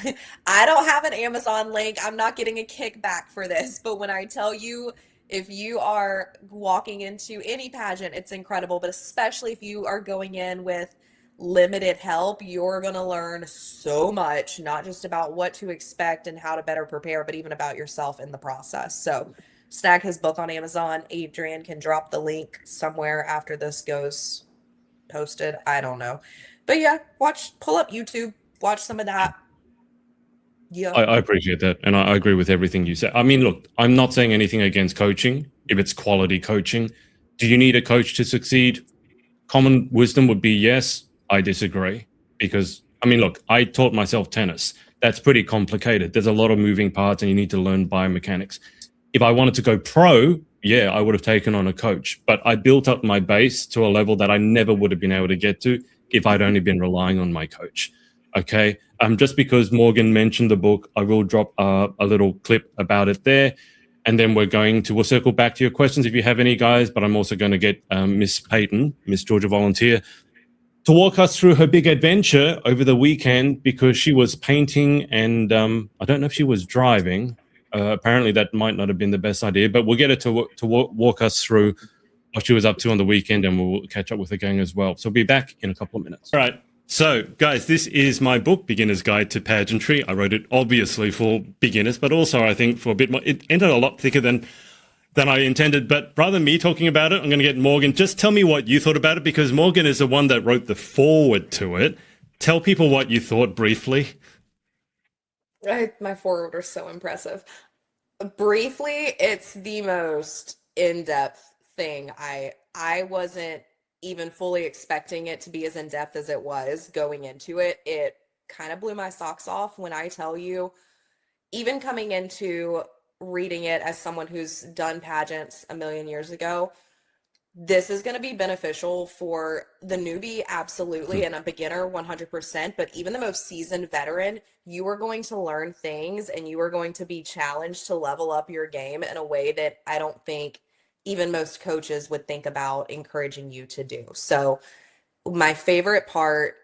[SPEAKER 3] I don't have an Amazon link, I'm not getting a kickback for this, but when I tell you, if you are walking into any pageant, it's incredible, but especially if you are going in with limited help, you're going to learn so much, not just about what to expect and how to better prepare, but even about yourself in the process. So snag his book on Amazon. Adrian can drop the link somewhere after this goes posted. I don't know. But yeah, pull up YouTube, watch some of that. Yeah.
[SPEAKER 2] I appreciate that. And I agree with everything you said. I mean, look, I'm not saying anything against coaching if it's quality coaching. Do you need a coach to succeed? Common wisdom would be yes. I disagree, because, I mean, look, I taught myself tennis. That's pretty complicated. There's a lot of moving parts and you need to learn biomechanics. If I wanted to go pro, yeah, I would have taken on a coach, but I built up my base to a level that I never would have been able to get to if I'd only been relying on my coach. Okay. Just because Morgan mentioned the book, I will drop a little clip about it there. And then we'll circle back to your questions if you have any, guys, but I'm also going to get Miss Peyton, Miss Georgia Volunteer, to walk us through her big adventure over the weekend, because she was painting and I don't know if she was driving. Apparently that might not have been the best idea, but we'll get her to walk us through what she was up to on the weekend, and we'll catch up with the gang as well. So we'll be back in a couple of minutes. All right. So, guys, this is my book, Beginner's Guide to Pageantry. I wrote it obviously for beginners, but also I think for a bit more. It ended a lot thicker than I intended. But rather than me talking about it, I'm going to get Morgan. Just tell me what you thought about it, because Morgan is the one that wrote the foreword to it. Tell people what you thought briefly.
[SPEAKER 3] My foreword was so impressive. Briefly, it's the most in-depth thing. I wasn't even fully expecting it to be as in-depth as it was going into it. It kind of blew my socks off when I tell you even coming into reading it as someone who's done pageants a million years ago, this is going to be beneficial for the newbie, absolutely, and a beginner, 100%. But even the most seasoned veteran, you are going to learn things and you are going to be challenged to level up your game in a way that I don't think even most coaches would think about encouraging you to do. So, my favorite part,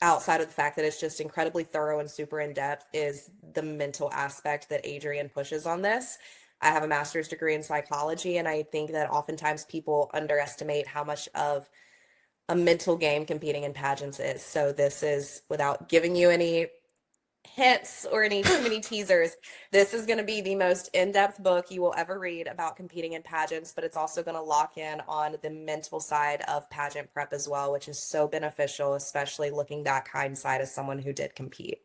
[SPEAKER 3] outside of the fact that it's just incredibly thorough and super in depth, is the mental aspect that Adrian pushes on this. I have a master's degree in psychology, and I think that oftentimes people underestimate how much of a mental game competing in pageants is. So this is, without giving you any hints or any too many teasers, this is going to be the most in-depth book you will ever read about competing in pageants, but it's also going to lock in on the mental side of pageant prep as well, which is so beneficial, especially looking back hindsight as someone who did compete.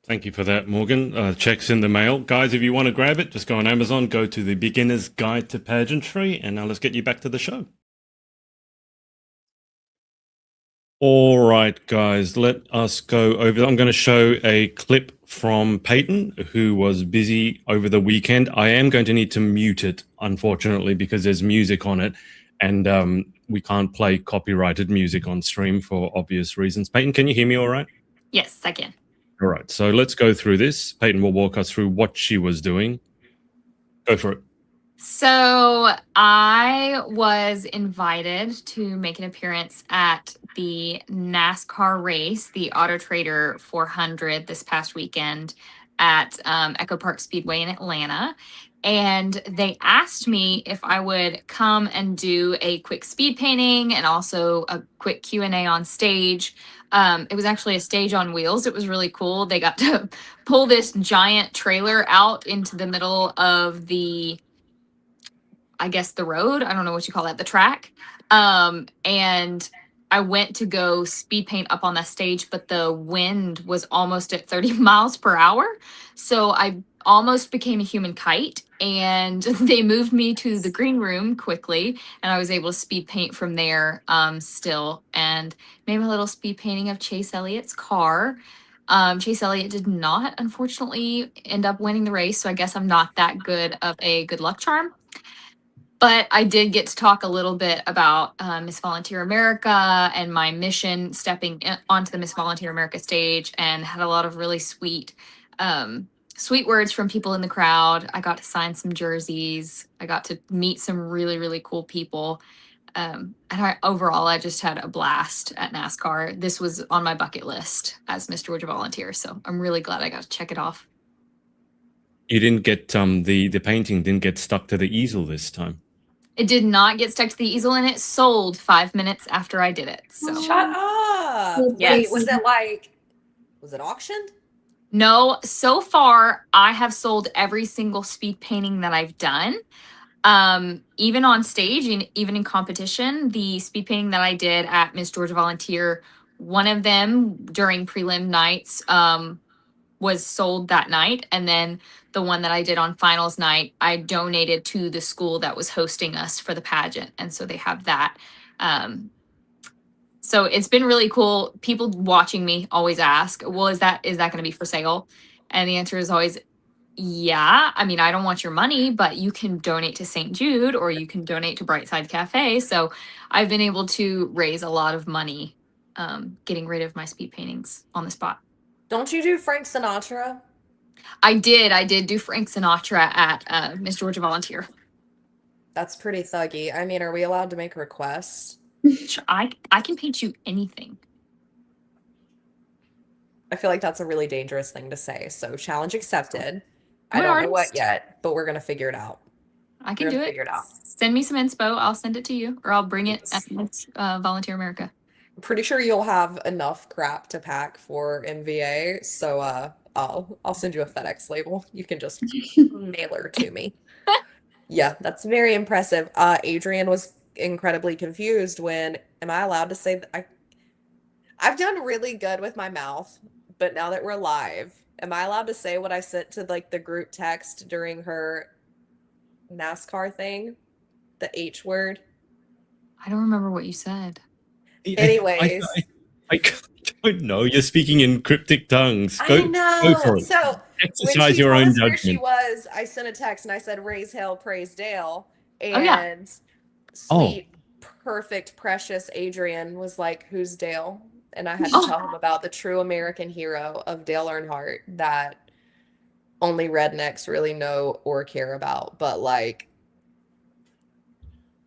[SPEAKER 2] Thank you for that, Morgan. Check's in the mail. Guys, if you want to grab it, just go on Amazon, go to the Beginner's Guide to Pageantry, and now let's get you back to the show. All right, guys, let us go over. I'm going to show a clip from Peyton, who was busy over the weekend. I am going to need to mute it, unfortunately, because there's music on it, and we can't play copyrighted music on stream for obvious reasons. Peyton, can you hear me all right?
[SPEAKER 4] Yes, I can.
[SPEAKER 2] All right, so let's go through this. Peyton will walk us through what she was doing. Go for it.
[SPEAKER 4] So I was invited to make an appearance at the NASCAR race, the Auto Trader 400 this past weekend at Echo Park Speedway in Atlanta. And they asked me if I would come and do a quick speed painting and also a quick Q&A on stage. It was actually a stage on wheels. It was really cool. They got to pull this giant trailer out into the middle of the, I guess, the road. I don't know what you call that, the track. And I went to go speed paint up on that stage, but the wind was almost at 30 miles per hour. So I almost became a human kite, and they moved me to the green room quickly, and I was able to speed paint from there still, and made a little speed painting of Chase Elliott's car. Chase Elliott did not, unfortunately, end up winning the race, so I guess I'm not that good of a good luck charm. But I did get to talk a little bit about Miss Volunteer America and my mission stepping onto the Miss Volunteer America stage, and had a lot of really sweet words from people in the crowd. I got to sign some jerseys. I got to meet some really, really cool people. And overall, I just had a blast at NASCAR. This was on my bucket list as Miss Georgia Volunteer, so I'm really glad I got to check it off.
[SPEAKER 2] You didn't get the painting didn't get stuck to the easel this time.
[SPEAKER 4] It did not get stuck to the easel, and it sold 5 minutes after I did it. So
[SPEAKER 3] Shut up.
[SPEAKER 4] Yes.
[SPEAKER 3] Wait, was it auctioned?
[SPEAKER 4] No, so far I have sold every single speed painting that I've done. Even on stage and even in competition, the speed painting that I did at Miss Georgia Volunteer, one of them during prelim nights was sold that night. And then the one that I did on finals night, I donated to the school that was hosting us for the pageant. And so they have that. So it's been really cool. People watching me always ask, well, is that going to be for sale? And the answer is always, yeah. I mean, I don't want your money, but you can donate to St. Jude or you can donate to Brightside Cafe. So I've been able to raise a lot of money getting rid of my speed paintings on the spot.
[SPEAKER 3] Don't you do Frank Sinatra?
[SPEAKER 4] I did do Frank Sinatra at Miss Georgia Volunteer.
[SPEAKER 3] That's pretty thuggy. I mean, are we allowed to make requests?
[SPEAKER 4] Sure, I can paint you anything.
[SPEAKER 3] I feel like that's a really dangerous thing to say. So challenge accepted.
[SPEAKER 4] I'm
[SPEAKER 3] I
[SPEAKER 4] an
[SPEAKER 3] don't know what
[SPEAKER 4] artist.
[SPEAKER 3] yet, but we're going to figure it out.
[SPEAKER 4] I can
[SPEAKER 3] We're
[SPEAKER 4] do
[SPEAKER 3] gonna
[SPEAKER 4] it.
[SPEAKER 3] figure it out.
[SPEAKER 4] Send me some inspo. I'll send it to you, or I'll bring it at Volunteer America.
[SPEAKER 3] I'm pretty sure you'll have enough crap to pack for MVA, so I'll send you a FedEx label. You can just mail her to me. Yeah, that's very impressive. Adrian was incredibly confused when, am I allowed to say that I've done really good with my mouth, but now that we're live, am I allowed to say what I sent to like the group text during her NASCAR thing? The H word?
[SPEAKER 4] I don't remember what you said.
[SPEAKER 3] Anyways.
[SPEAKER 2] I don't know. You're speaking in cryptic tongues.
[SPEAKER 3] I know.
[SPEAKER 2] Go for it.
[SPEAKER 3] So
[SPEAKER 2] Exercise
[SPEAKER 3] she
[SPEAKER 2] your
[SPEAKER 3] told
[SPEAKER 2] own
[SPEAKER 3] us where she
[SPEAKER 2] judgment.
[SPEAKER 3] was, I sent a text and I said, "Raise hell, praise Dale."
[SPEAKER 4] Oh, yeah.
[SPEAKER 3] And
[SPEAKER 2] Oh.
[SPEAKER 3] sweet, perfect, precious Adrian was like, "Who's Dale?" And I had to
[SPEAKER 4] Oh.
[SPEAKER 3] tell him about the true American hero of Dale Earnhardt that only rednecks really know or care about, but like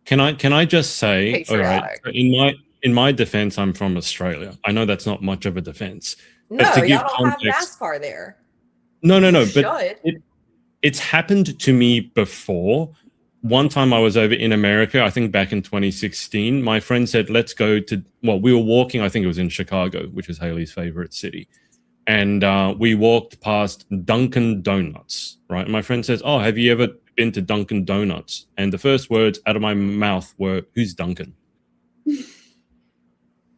[SPEAKER 2] Can I just say, all right,
[SPEAKER 3] patriotic.
[SPEAKER 2] so in my defense, I'm from Australia. I know that's not much of a defense, but
[SPEAKER 3] No,
[SPEAKER 2] to
[SPEAKER 3] y'all
[SPEAKER 2] give
[SPEAKER 3] don't have
[SPEAKER 2] context,
[SPEAKER 3] NASCAR there.
[SPEAKER 2] no,
[SPEAKER 3] You
[SPEAKER 2] but
[SPEAKER 3] should.
[SPEAKER 2] it's happened to me before. One time I was over in America, I think back in 2016. My friend said, "Let's go to." Well, we were walking. I think it was in Chicago, which is Haley's favorite city, and we walked past Dunkin' Donuts. Right, and my friend says, "Oh, have you ever been to Dunkin' Donuts?" And the first words out of my mouth were, "Who's Dunkin'?"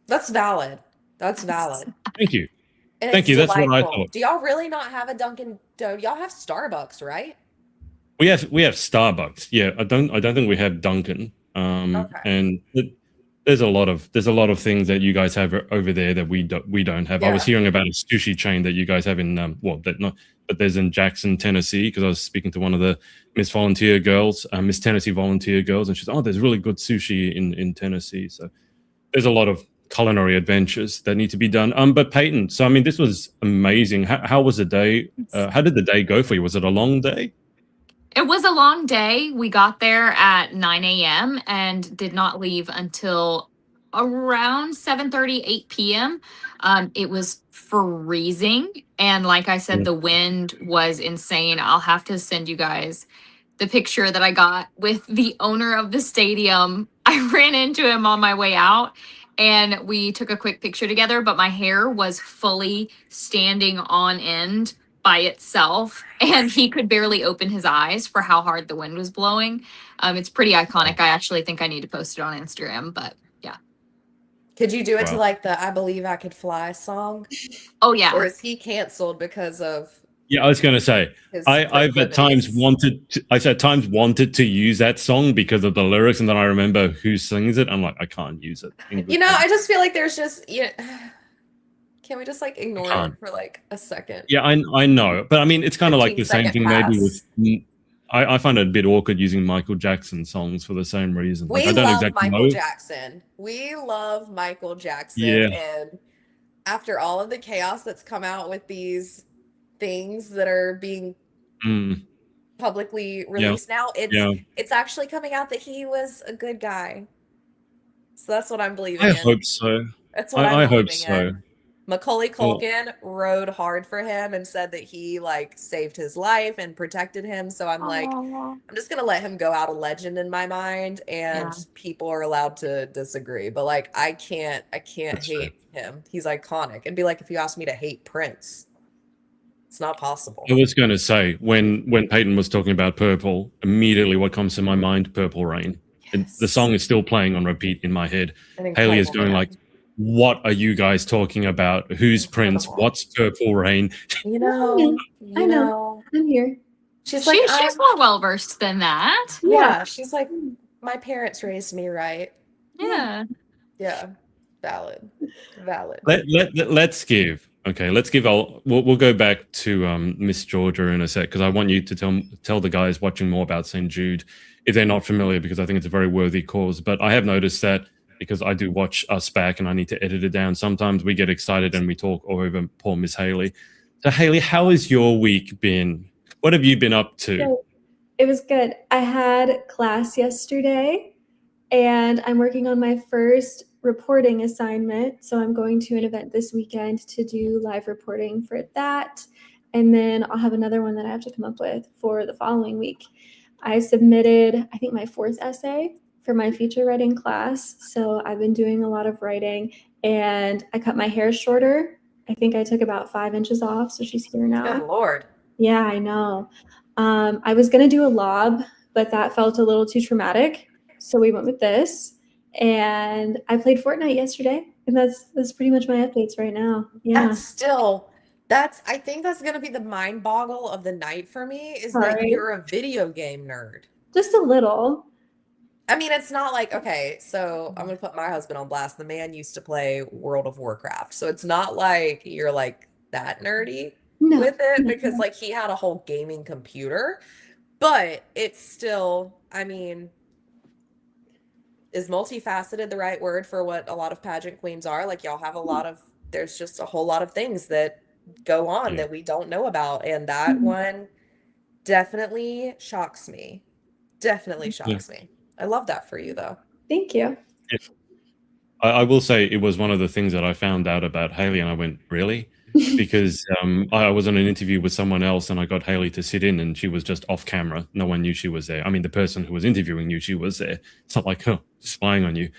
[SPEAKER 3] That's valid. That's valid.
[SPEAKER 2] Thank you.
[SPEAKER 3] And
[SPEAKER 2] Thank
[SPEAKER 3] it's
[SPEAKER 2] you. That's what I
[SPEAKER 3] delightful.
[SPEAKER 2] thought.
[SPEAKER 3] Do y'all really not have a Dunkin' Donuts? Y'all have Starbucks, right?
[SPEAKER 2] We have Starbucks. Yeah, I don't think we have Dunkin'.
[SPEAKER 3] Okay.
[SPEAKER 2] And there's a lot of things that you guys have over there that we don't have. I was
[SPEAKER 3] Yeah.
[SPEAKER 2] hearing about a sushi chain that you guys have in but there's in Jackson, Tennessee, because I was speaking to one of the Miss Tennessee volunteer girls, and she's, "Oh, there's really good sushi in Tennessee." So there's a lot of culinary adventures that need to be done. But Peyton, so I mean, this was amazing. How was the day? How did the day go for you? Was it a long day?
[SPEAKER 4] It was a long day. We got there at 9 a.m. and did not leave until around 7:30, 8 p.m. It was freezing. And like I said,
[SPEAKER 2] Yeah.
[SPEAKER 4] the wind was insane. I'll have to send you guys the picture that I got with the owner of the stadium. I ran into him on my way out and we took a quick picture together, but my hair was fully standing on end by itself and he could barely open his eyes for how hard the wind was blowing. It's pretty iconic. I actually think I need to post it on Instagram, but yeah.
[SPEAKER 3] Could you do it to
[SPEAKER 2] Wow.
[SPEAKER 3] like the "I Believe I Could Fly" song?
[SPEAKER 4] Oh yeah.
[SPEAKER 3] Or is he canceled because of
[SPEAKER 2] Yeah, I was going to say,
[SPEAKER 3] his
[SPEAKER 2] I've at times wanted to use that song because of the lyrics, and then I remember who sings it. I'm like, I can't use it.
[SPEAKER 3] I just feel like there's just can we just like ignore
[SPEAKER 2] Can't.
[SPEAKER 3] it for like a second?
[SPEAKER 2] Yeah, I know, but I mean, it's kind of like the same
[SPEAKER 3] 15-second
[SPEAKER 2] thing maybe
[SPEAKER 3] pass.
[SPEAKER 2] with. I find it a bit awkward using Michael Jackson songs for the same reason. Like,
[SPEAKER 3] We
[SPEAKER 2] I don't
[SPEAKER 3] love
[SPEAKER 2] exactly
[SPEAKER 3] Michael
[SPEAKER 2] know.
[SPEAKER 3] Jackson. We love Michael Jackson.
[SPEAKER 2] Yeah.
[SPEAKER 3] And after all of the chaos that's come out with these things that are being
[SPEAKER 2] Mm,
[SPEAKER 3] publicly released now,
[SPEAKER 2] yeah.
[SPEAKER 3] it's actually coming out that he was a good guy. So that's what I'm believing
[SPEAKER 2] I
[SPEAKER 3] in.
[SPEAKER 2] hope so.
[SPEAKER 3] That's what I'm
[SPEAKER 2] I hope
[SPEAKER 3] believing
[SPEAKER 2] so.
[SPEAKER 3] in. Macaulay
[SPEAKER 2] Well,
[SPEAKER 3] Culkin rode hard for him and said that he like saved his life and protected him. So I'm like,
[SPEAKER 4] Aw.
[SPEAKER 3] I'm just gonna let him go out a legend in my mind, and
[SPEAKER 4] Yeah.
[SPEAKER 3] people are allowed to disagree. But like, I can't
[SPEAKER 2] That's fair.
[SPEAKER 3] hate him. He's iconic. It'd be like if you asked me to hate Prince. It's not possible.
[SPEAKER 2] I was going to say when Peyton was talking about Purple, immediately what comes to my mind, Purple Rain. And the
[SPEAKER 3] Yes.
[SPEAKER 2] song is still playing on repeat in my head.
[SPEAKER 3] An
[SPEAKER 2] Haley is
[SPEAKER 3] incredible
[SPEAKER 2] going
[SPEAKER 3] man.
[SPEAKER 2] like, "What are you guys talking about? Who's Prince?
[SPEAKER 3] Incredible.
[SPEAKER 2] What's Purple Rain?"
[SPEAKER 3] You know,
[SPEAKER 5] I know. I'm here.
[SPEAKER 3] She's like,
[SPEAKER 4] She's more well versed than that.
[SPEAKER 3] yeah, she's like, my parents raised me right.
[SPEAKER 4] Yeah.
[SPEAKER 3] Yeah, valid.
[SPEAKER 2] Let's give. Okay, let's give. We'll go back to Miss Georgia in a sec because I want you to tell the guys watching more about St. Jude if they're not familiar, because I think it's a very worthy cause. But I have noticed that because I do watch Us Back and I need to edit it down. Sometimes we get excited and we talk over poor Miss Haley. So Haley, how has your week been? What have you been up to?
[SPEAKER 5] So, it was good. I had class yesterday and I'm working on my first reporting assignment. So I'm going to an event this weekend to do live reporting for that. And then I'll have another one that I have to come up with for the following week. I submitted, I think, my 4th essay for my feature writing class. So I've been doing a lot of writing and I cut my hair shorter. I think I took about 5 inches off. So she's here now.
[SPEAKER 3] Good Lord.
[SPEAKER 5] Yeah, I know. I was going to do a lob, but that felt a little too traumatic. So we went with this. And I played Fortnite yesterday. And that's pretty much my updates right now. Yeah.
[SPEAKER 3] I think that's going to be the mind boggle of the night for me is that
[SPEAKER 5] Right.
[SPEAKER 3] you're a video game nerd.
[SPEAKER 5] Just a little.
[SPEAKER 3] I mean, it's not like, okay, so I'm going to put my husband on blast. The man used to play World of Warcraft. So it's not like you're like that nerdy. with it because like he had a whole gaming computer, but it's still, I mean, is multifaceted the right word for what a lot of pageant queens are? Like y'all have a lot of, there's just a whole lot of things that go on that we don't know about. And that one definitely shocks me. Definitely shocks me. I love that for you though.
[SPEAKER 5] Thank you.
[SPEAKER 2] I will say it was one of the things that I found out about Haley, and I went, really? Because I was on an interview with someone else, and I got Haley to sit in, and she was just off camera. No one knew she was there. I mean, the person who was interviewing knew she was there. It's not like, spying on you.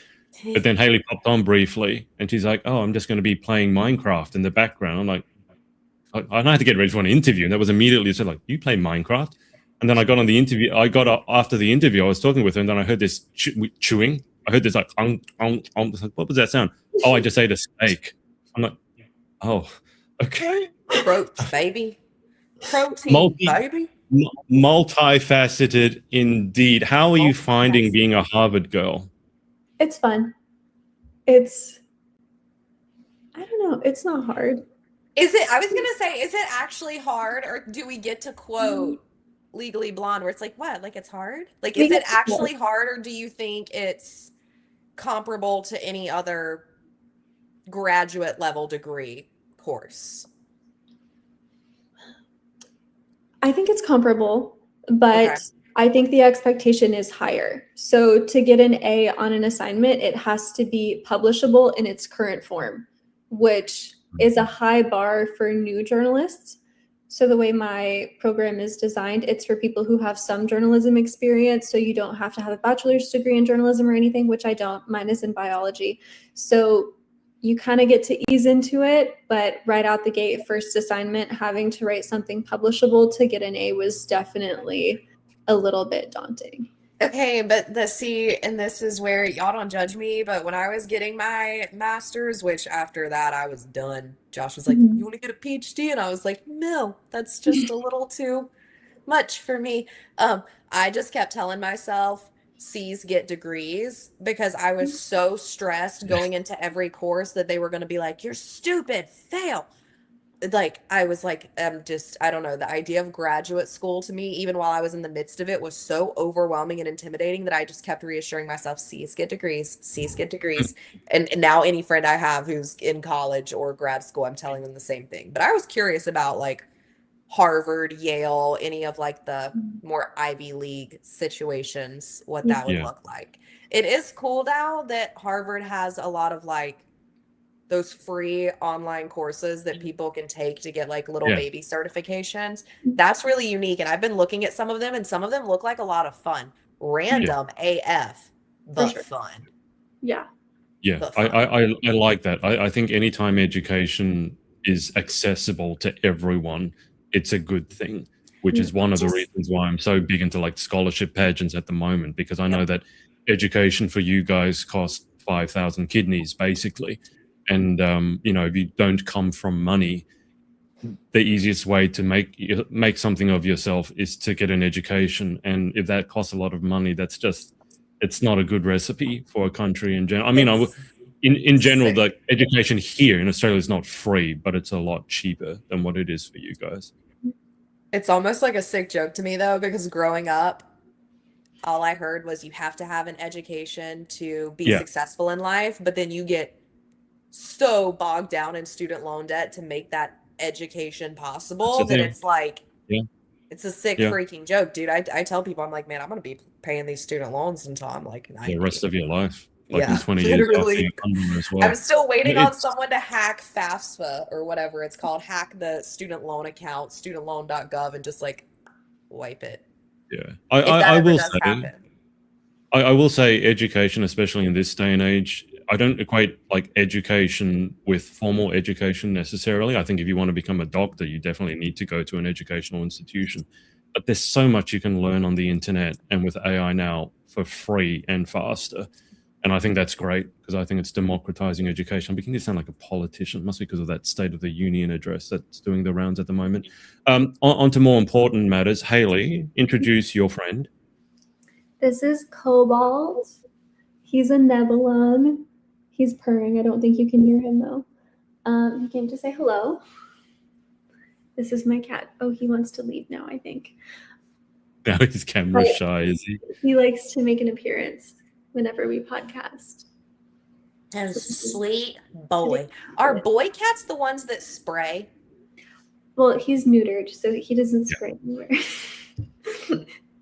[SPEAKER 2] But then Haley popped on briefly, and she's like, oh, I'm just going to be playing Minecraft in the background. I'm like, I had to get ready for an interview, and that was immediately said, like, you play Minecraft? And then I got on the interview. After the interview, I was talking with her, and then I heard this chewing. I heard this like, what was that sound? Oh, I just ate a steak. I'm like, oh, okay.
[SPEAKER 3] Protein, baby. Protein, baby.
[SPEAKER 2] Multifaceted indeed. How are you finding being a Harvard girl?
[SPEAKER 5] It's fun. I don't know. It's not hard.
[SPEAKER 3] Is it, I was going to say, is it actually hard, or do we get to quote Legally Blonde where it's like, what? Like it's hard? Like, is it actually hard, or do you think it's comparable to any other graduate level degree course?
[SPEAKER 5] I think it's comparable, but I think the expectation is higher. So to get an A on an assignment, it has to be publishable in its current form, which is a high bar for new journalists. So the way my program is designed, it's for people who have some journalism experience. So you don't have to have a bachelor's degree in journalism or anything, which I don't. Mine is in biology. So you kind of get to ease into it, but right out the gate, first assignment, having to write something publishable to get an A was definitely a little bit daunting.
[SPEAKER 3] Okay, but and this is where y'all don't judge me, but when I was getting my master's, which after that I was done, Josh was like, you want to get a PhD? And I was like, no, that's just a little too much for me. I just kept telling myself, C's get degrees, because I was so stressed going into every course that they were going to be like, you're stupid, fail. Like, I was like, I don't know, the idea of graduate school to me, even while I was in the midst of it, was so overwhelming and intimidating that I just kept reassuring myself, C's get degrees, C's get degrees. And now any friend I have who's in college or grad school, I'm telling them the same thing. But I was curious about like Harvard, Yale, any of like the more Ivy League situations, what that would look like. It is cool now that Harvard has a lot of like those free online courses that people can take to get like little baby certifications. That's really unique. And I've been looking at some of them, and some of them look like a lot of fun. Random AF, but fun.
[SPEAKER 5] Yeah.
[SPEAKER 2] Yeah, I like that. I think anytime education is accessible to everyone, it's a good thing, which is one of the reasons why I'm so big into like scholarship pageants at the moment, because I know that education for you guys costs 5,000 kidneys basically. And, if you don't come from money, the easiest way to make something of yourself is to get an education. And if that costs a lot of money, it's not a good recipe for a country in general. I mean, in general, the education here in Australia is not free, but it's a lot cheaper than what it is for you guys.
[SPEAKER 3] It's almost like a sick joke to me, though, because growing up, all I heard was you have to have an education to be successful in life, but then you get so bogged down in student loan debt to make that education possible that it's like it's a sick freaking joke, dude. I tell people, I'm like, man, I'm gonna be paying these student loans until I'm like 90.
[SPEAKER 2] The rest of your life, like in 20 years as well.
[SPEAKER 3] I'm still waiting on someone to hack FAFSA or whatever it's called, hack the student loan account, studentloan.gov, and just like wipe it.
[SPEAKER 2] I will say education, especially in this day and age, I don't equate like education with formal education necessarily. I think if you want to become a doctor, you definitely need to go to an educational institution. But there's so much you can learn on the internet and with AI now for free and faster. And I think that's great because I think it's democratizing education. I'm beginning to sound like a politician. It must be because of that State of the Union address that's doing the rounds at the moment. On to more important matters. Haley, introduce your friend.
[SPEAKER 5] This is Cobalt. He's a Nebulon. He's purring. I don't think you can hear him though. He came to say hello. This is my cat. Oh, he wants to leave now, I think.
[SPEAKER 2] Now he's camera shy, is he?
[SPEAKER 5] He likes to make an appearance whenever we podcast.
[SPEAKER 3] And sweet boy. Are boy cats the ones that spray?
[SPEAKER 5] Well, he's neutered, so he doesn't spray anywhere.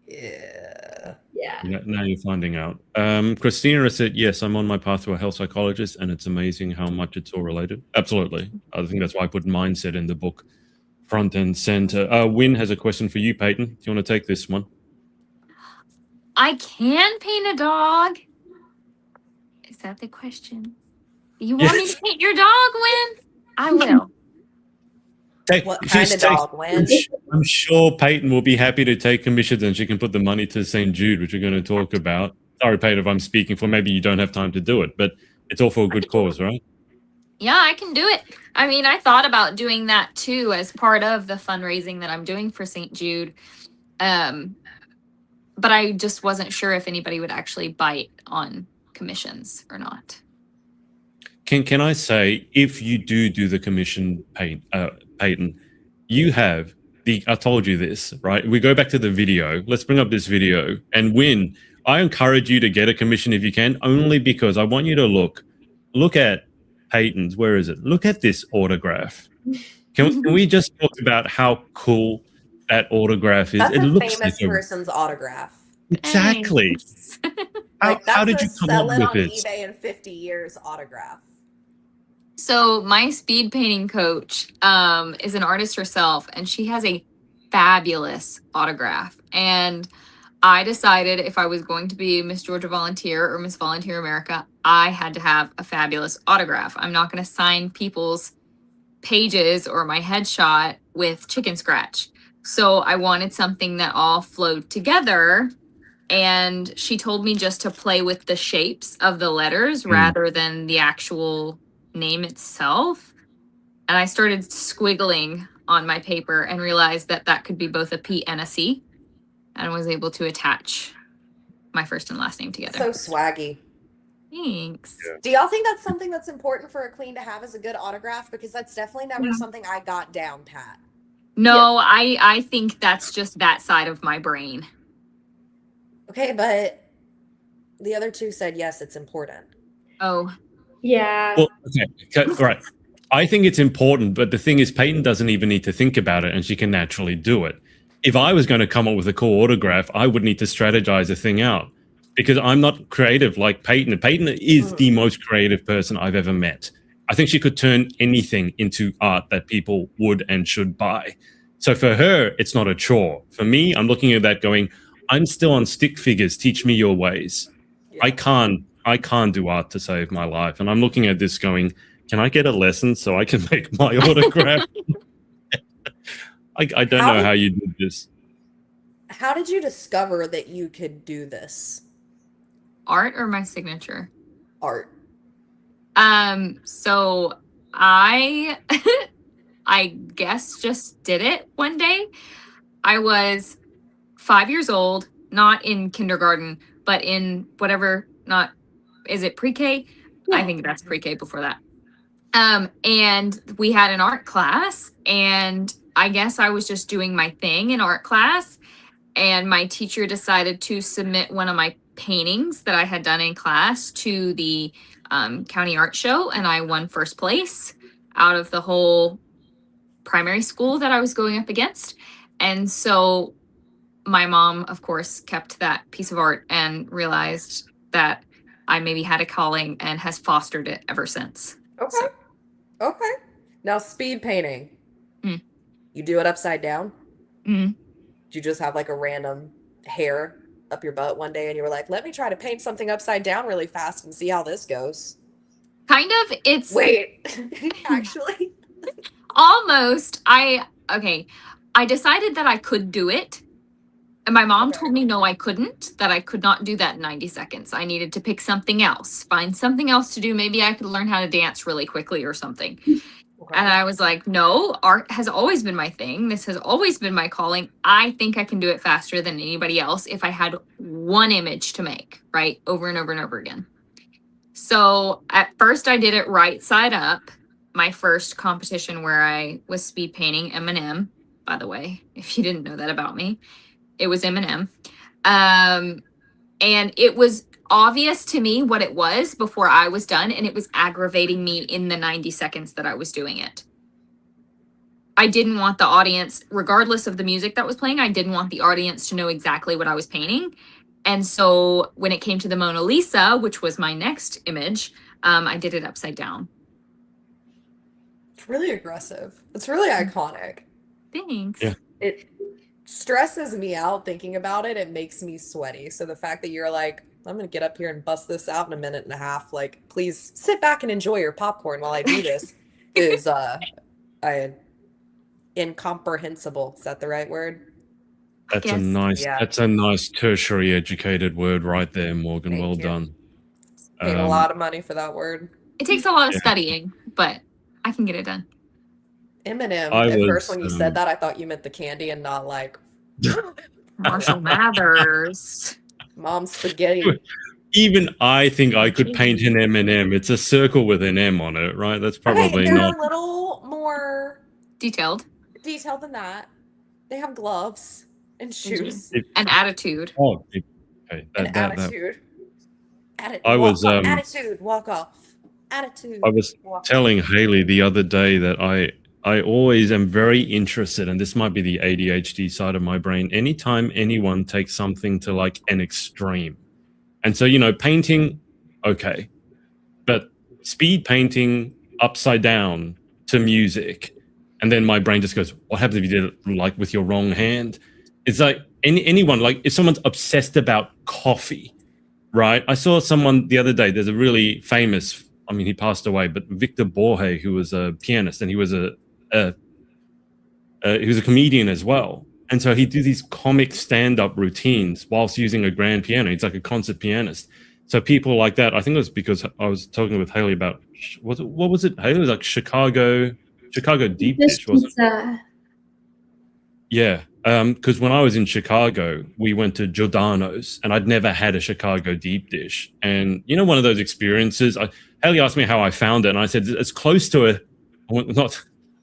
[SPEAKER 3] Yeah.
[SPEAKER 5] Yeah.
[SPEAKER 2] Now you're finding out. Christina said, yes, I'm on my path to a health psychologist, and it's amazing how much it's all related. Absolutely. I think that's why I put mindset in the book front and center. Wynn has a question for you, Peyton. Do you want to take this one?
[SPEAKER 4] I can paint a dog. Is that the question? You want me to paint your dog, Wynn? I will.
[SPEAKER 3] What kind of dog, Wynn?
[SPEAKER 2] I'm sure Peyton will be happy to take commissions, and she can put the money to St. Jude, which we're going to talk about. Sorry, Peyton, if I'm speaking for maybe you don't have time to do it, but it's all for a good cause, right?
[SPEAKER 4] Yeah, I can do it. I mean, I thought about doing that too as part of the fundraising that I'm doing for St. Jude. But I just wasn't sure if anybody would actually bite on commissions or not.
[SPEAKER 2] Can I say, if you do the commission, Peyton, you have I told you this, right? We go back to the video. Let's bring up this video. And Wynn, I encourage you to get a commission if you can, only because I want you to look at Peyton's. Where is it? Look at this autograph. Can we just talk about how cool that autograph is?
[SPEAKER 3] That's
[SPEAKER 2] it
[SPEAKER 3] a
[SPEAKER 2] looks
[SPEAKER 3] famous
[SPEAKER 2] like
[SPEAKER 3] person's autograph.
[SPEAKER 2] Exactly. How did you come up with this?
[SPEAKER 3] Sell it on eBay in 50 years autograph.
[SPEAKER 4] So my speed painting coach is an artist herself, and she has a fabulous autograph. And I decided if I was going to be Miss Georgia Volunteer or Miss Volunteer America, I had to have a fabulous autograph. I'm not going to sign people's pages or my headshot with chicken scratch. So I wanted something that all flowed together. And she told me just to play with the shapes of the letters rather than the actual name itself. And I started squiggling on my paper and realized that that could be both a P and a C, and was able to attach my first and last name together.
[SPEAKER 3] So swaggy.
[SPEAKER 4] Thanks.
[SPEAKER 2] Yeah.
[SPEAKER 3] Do y'all think that's something that's important for a queen to have as a good autograph? Because that's definitely never something I got down pat.
[SPEAKER 4] No, I think that's just that side of my brain.
[SPEAKER 3] Okay, but the other two said yes, it's important.
[SPEAKER 4] Oh.
[SPEAKER 5] Yeah.
[SPEAKER 2] Well, okay, right. I think it's important, but the thing is, Peyton doesn't even need to think about it, and she can naturally do it. If I was going to come up with a cool autograph, I would need to strategize a thing out, because I'm not creative like Peyton. Peyton is the most creative person I've ever met. I think she could turn anything into art that people would and should buy. So for her, it's not a chore. For me, I'm looking at that going, I'm still on stick figures. Teach me your ways. Yeah. I can't do art to save my life. And I'm looking at this going, can I get a lesson so I can make my autograph? I don't know how you did this.
[SPEAKER 3] How did you discover that you could do this?
[SPEAKER 4] Art or my signature?
[SPEAKER 3] Art.
[SPEAKER 4] So I I guess just did it one day. I was 5 years old, not in kindergarten, but in whatever, is it pre-K? Yeah. I think that's pre-K before that. And we had an art class, and I guess I was just doing my thing in art class, and my teacher decided to submit one of my paintings that I had done in class to the county art show, and I won first place out of the whole primary school that I was going up against. And so my mom, of course, kept that piece of art and realized that I maybe had a calling and has fostered it ever since.
[SPEAKER 3] Okay. So. Okay. Now, speed painting. You do it upside down? Do you just have like a random hair up your butt one day and you were like, let me try to paint something upside down really fast and see how this goes?
[SPEAKER 4] Kind of. It's...
[SPEAKER 3] Wait. Actually?
[SPEAKER 4] Almost. I decided that I could do it. And my mom told me no, I couldn't, that I could not do that in 90 seconds. I needed to pick something else, find something else to do. Maybe I could learn how to dance really quickly or something. Okay. And I was like, no, art has always been my thing. This has always been my calling. I think I can do it faster than anybody else if I had one image to make, right? Over and over and over again. So at first I did it right side up. my first competition where I was speed painting Eminem, by the way, if you didn't know that about me, it was Eminem. And it was obvious to me what it was before I was done, and it was aggravating me in the 90 seconds that I was doing it. I didn't want the audience, regardless of the music that was playing, I didn't want the audience to know exactly what I was painting. And so when it came to the Mona Lisa, which was my next image, I did it upside down.
[SPEAKER 3] It's really aggressive. It's really iconic.
[SPEAKER 4] Thanks.
[SPEAKER 2] Yeah.
[SPEAKER 3] It stresses me out thinking about it. It makes me sweaty. So the fact that you're like, I'm going to get up here and bust this out in a minute and a half, like, please sit back and enjoy your popcorn while I do this is incomprehensible. Is that the right word?
[SPEAKER 2] That's
[SPEAKER 4] Yes.
[SPEAKER 2] that's a nice tertiary educated word right there, Morgan.
[SPEAKER 3] Thank
[SPEAKER 2] Well
[SPEAKER 3] you.
[SPEAKER 2] done.
[SPEAKER 3] Paid a lot of money for that word.
[SPEAKER 4] It takes a lot of
[SPEAKER 2] Yeah.
[SPEAKER 4] studying, but I can get it done.
[SPEAKER 3] Eminem,
[SPEAKER 2] I
[SPEAKER 3] at
[SPEAKER 2] was,
[SPEAKER 3] first when you said that, I thought you meant the candy and not like
[SPEAKER 4] Marshall Mathers.
[SPEAKER 3] Mom's spaghetti.
[SPEAKER 2] Even I think I could paint an M&M. It's a circle with an M on it, right? That's
[SPEAKER 3] Okay,
[SPEAKER 2] probably
[SPEAKER 3] they're
[SPEAKER 2] not.
[SPEAKER 3] a little more
[SPEAKER 4] Detailed.
[SPEAKER 3] detailed than that. They have gloves and shoes
[SPEAKER 4] An attitude.
[SPEAKER 2] Oh, okay.
[SPEAKER 3] and attitude.
[SPEAKER 2] I was,
[SPEAKER 3] attitude, walk off. Attitude.
[SPEAKER 2] I was
[SPEAKER 3] walk
[SPEAKER 2] telling Haley the other day that I always am very interested, and this might be the ADHD side of my brain, anytime anyone takes something to like an extreme. And so, painting, okay. But speed painting upside down to music. And then my brain just goes, what happens if you did it like with your wrong hand? It's like anyone, like if someone's obsessed about coffee, right? I saw someone the other day, there's a really famous, he passed away, but Victor Borge, who was a pianist, and he was a comedian as well. And so he'd do these comic stand-up routines whilst using a grand piano. He's like a concert pianist. So people like that, I think it was because I was talking with Haley about, what was it? Haley was like Chicago deep dish, wasn't it? Yeah. Because when I was in Chicago, we went to Giordano's, and I'd never had a Chicago deep dish. And one of those experiences, Haley asked me how I found it, and I said, it's close to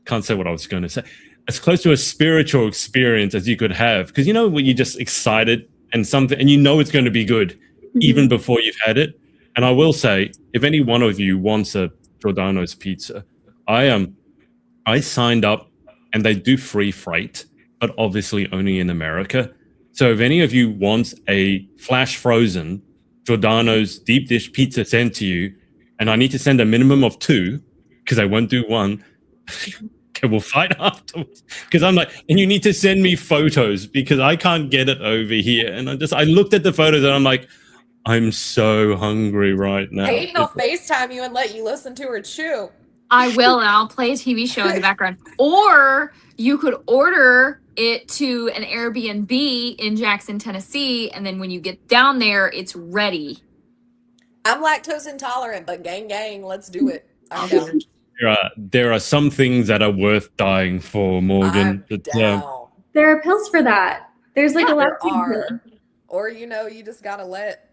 [SPEAKER 2] can't say what I was going to say. As close to a spiritual experience as you could have. Because when you're just excited and something, and it's going to be good even before you've had it. And I will say, if any one of you wants a Giordano's pizza, I signed up, and they do free freight, but obviously only in America. So if any of you wants a flash frozen Giordano's deep dish pizza sent to you, and I need to send a minimum of 2, because I won't do 1, okay, we'll fight afterwards. Because I'm like, and you need to send me photos because I can't get it over here. And I looked at the photos and I'm like, I'm so hungry right now.
[SPEAKER 3] Peyton will FaceTime you and let you listen to her chew.
[SPEAKER 4] I will, and I'll play a TV show in the background. Or you could order it to an Airbnb in Jackson, Tennessee, and then when you get down there, it's ready.
[SPEAKER 3] I'm lactose intolerant, but gang, let's do it. I'm down.
[SPEAKER 2] There are some things that are worth dying for, Morgan.
[SPEAKER 3] I'm down.
[SPEAKER 5] There are pills for that. There's like a
[SPEAKER 3] There
[SPEAKER 5] lactate
[SPEAKER 3] are.
[SPEAKER 5] pill.
[SPEAKER 3] Or you just gotta let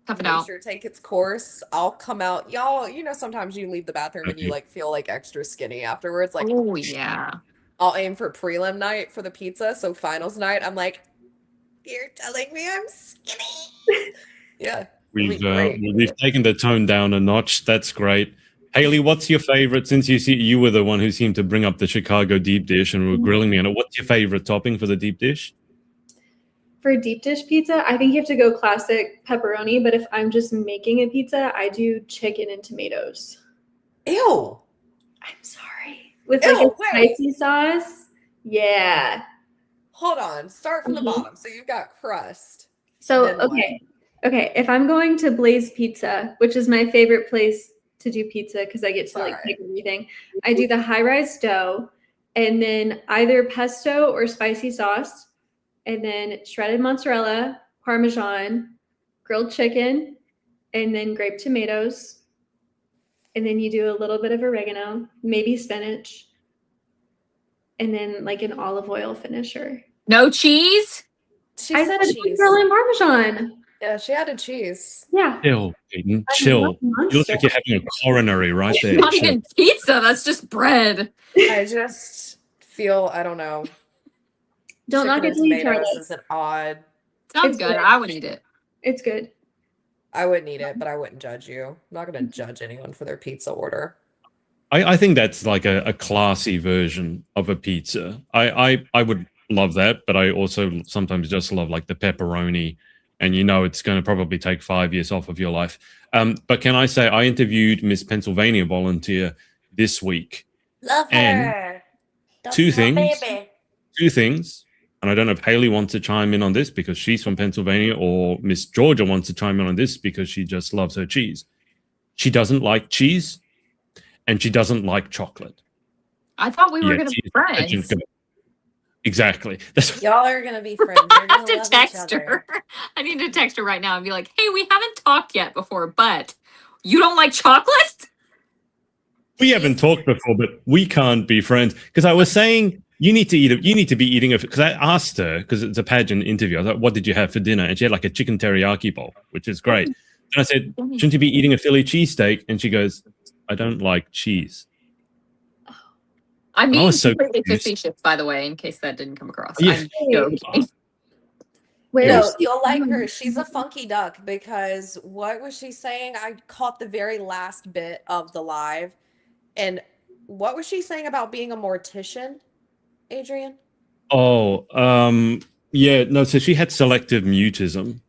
[SPEAKER 4] Tough it out.
[SPEAKER 3] nature take its course. I'll come out, y'all. Sometimes you leave the bathroom and you like feel like extra skinny afterwards. Like,
[SPEAKER 4] Oh yeah.
[SPEAKER 3] I'll aim for prelim night for the pizza. So finals night, I'm like, you're telling me I'm skinny. Yeah.
[SPEAKER 2] We've taken the tone down a notch. That's great. Haley, what's your favorite? Since you were the one who seemed to bring up the Chicago deep dish and were grilling me on it, what's your favorite topping for the deep dish?
[SPEAKER 5] For deep dish pizza, I think you have to go classic pepperoni, but if I'm just making a pizza, I do chicken and tomatoes.
[SPEAKER 3] Ew.
[SPEAKER 5] I'm sorry. With like
[SPEAKER 3] Ew,
[SPEAKER 5] a spicy sauce. Yeah.
[SPEAKER 3] Hold on. Start from the bottom. So you've got crust.
[SPEAKER 5] So,
[SPEAKER 3] Then what?
[SPEAKER 5] okay. If I'm going to Blaze Pizza, which is my favorite place to do pizza because I get to like pick everything, I do the high-rise dough and then either pesto or spicy sauce, and then shredded mozzarella, Parmesan, grilled chicken, and then grape tomatoes. And then you do a little bit of oregano, maybe spinach, and then like an olive oil finisher.
[SPEAKER 4] No cheese?
[SPEAKER 3] She
[SPEAKER 5] I
[SPEAKER 3] said
[SPEAKER 5] said
[SPEAKER 3] cheese.
[SPEAKER 5] mozzarella and Parmesan.
[SPEAKER 3] Yeah, she added cheese.
[SPEAKER 5] Yeah.
[SPEAKER 2] Chill, Peyton.
[SPEAKER 5] I
[SPEAKER 2] Chill.
[SPEAKER 5] love
[SPEAKER 2] You look
[SPEAKER 5] Monster.
[SPEAKER 2] like you're having a coronary right there.
[SPEAKER 4] Not
[SPEAKER 2] Chill.
[SPEAKER 4] even pizza. That's just bread.
[SPEAKER 3] I just feel, I don't know.
[SPEAKER 5] Don't knock
[SPEAKER 3] Chicken
[SPEAKER 5] it
[SPEAKER 3] and
[SPEAKER 5] till you try
[SPEAKER 3] tomatoes
[SPEAKER 5] it.
[SPEAKER 3] is an odd.
[SPEAKER 4] Sounds
[SPEAKER 5] It's
[SPEAKER 4] good.
[SPEAKER 5] good.
[SPEAKER 4] I would eat it.
[SPEAKER 5] It's good.
[SPEAKER 3] I wouldn't eat it, but I wouldn't judge you. I'm not going to judge anyone for their pizza order.
[SPEAKER 2] I think that's like a classy version of a pizza. I would love that, but I also sometimes just love like the pepperoni, and you know it's going to probably take 5 years off of your life. But can I say I interviewed Miss Pennsylvania volunteer this week.
[SPEAKER 3] Love
[SPEAKER 2] And
[SPEAKER 3] her. That's
[SPEAKER 2] two
[SPEAKER 3] my
[SPEAKER 2] things.
[SPEAKER 3] baby.
[SPEAKER 2] Two things, and I don't know if Haley wants to chime in on this because she's from Pennsylvania, or Miss Georgia wants to chime in on this because she just loves her cheese. She doesn't like cheese, and she doesn't like chocolate.
[SPEAKER 4] I thought we were going to
[SPEAKER 2] she's
[SPEAKER 4] be
[SPEAKER 2] a pageant
[SPEAKER 4] friends.
[SPEAKER 2] girl. Exactly. That's
[SPEAKER 3] Y'all are going to be friends. You're
[SPEAKER 4] I
[SPEAKER 3] gonna
[SPEAKER 4] have to
[SPEAKER 3] love each
[SPEAKER 4] text
[SPEAKER 3] other.
[SPEAKER 4] her. I need to text her right now and be like, hey, we haven't talked yet before, but you don't like chocolate?
[SPEAKER 2] we haven't talked before, but we can't be friends because I was saying you need to eat it. You need to be eating it because I asked her because it's a pageant interview. I was like, "What did you have for dinner?" And she had like a chicken teriyaki bowl, which is great. And I said, "Shouldn't you be eating a Philly cheesesteak?" And she goes, "I don't like cheese."
[SPEAKER 4] I mean,
[SPEAKER 2] was so
[SPEAKER 4] completely
[SPEAKER 2] confused.
[SPEAKER 4] facetious, by the way, in case that didn't come across.
[SPEAKER 2] Yeah.
[SPEAKER 4] I'm joking.
[SPEAKER 5] Where
[SPEAKER 3] No,
[SPEAKER 5] is-
[SPEAKER 3] you'll like her. She's a funky duck because what was she saying? I caught the very last bit of the live. And what was she saying about being a mortician, Adrian?
[SPEAKER 2] Oh, yeah, no. So she had selective mutism,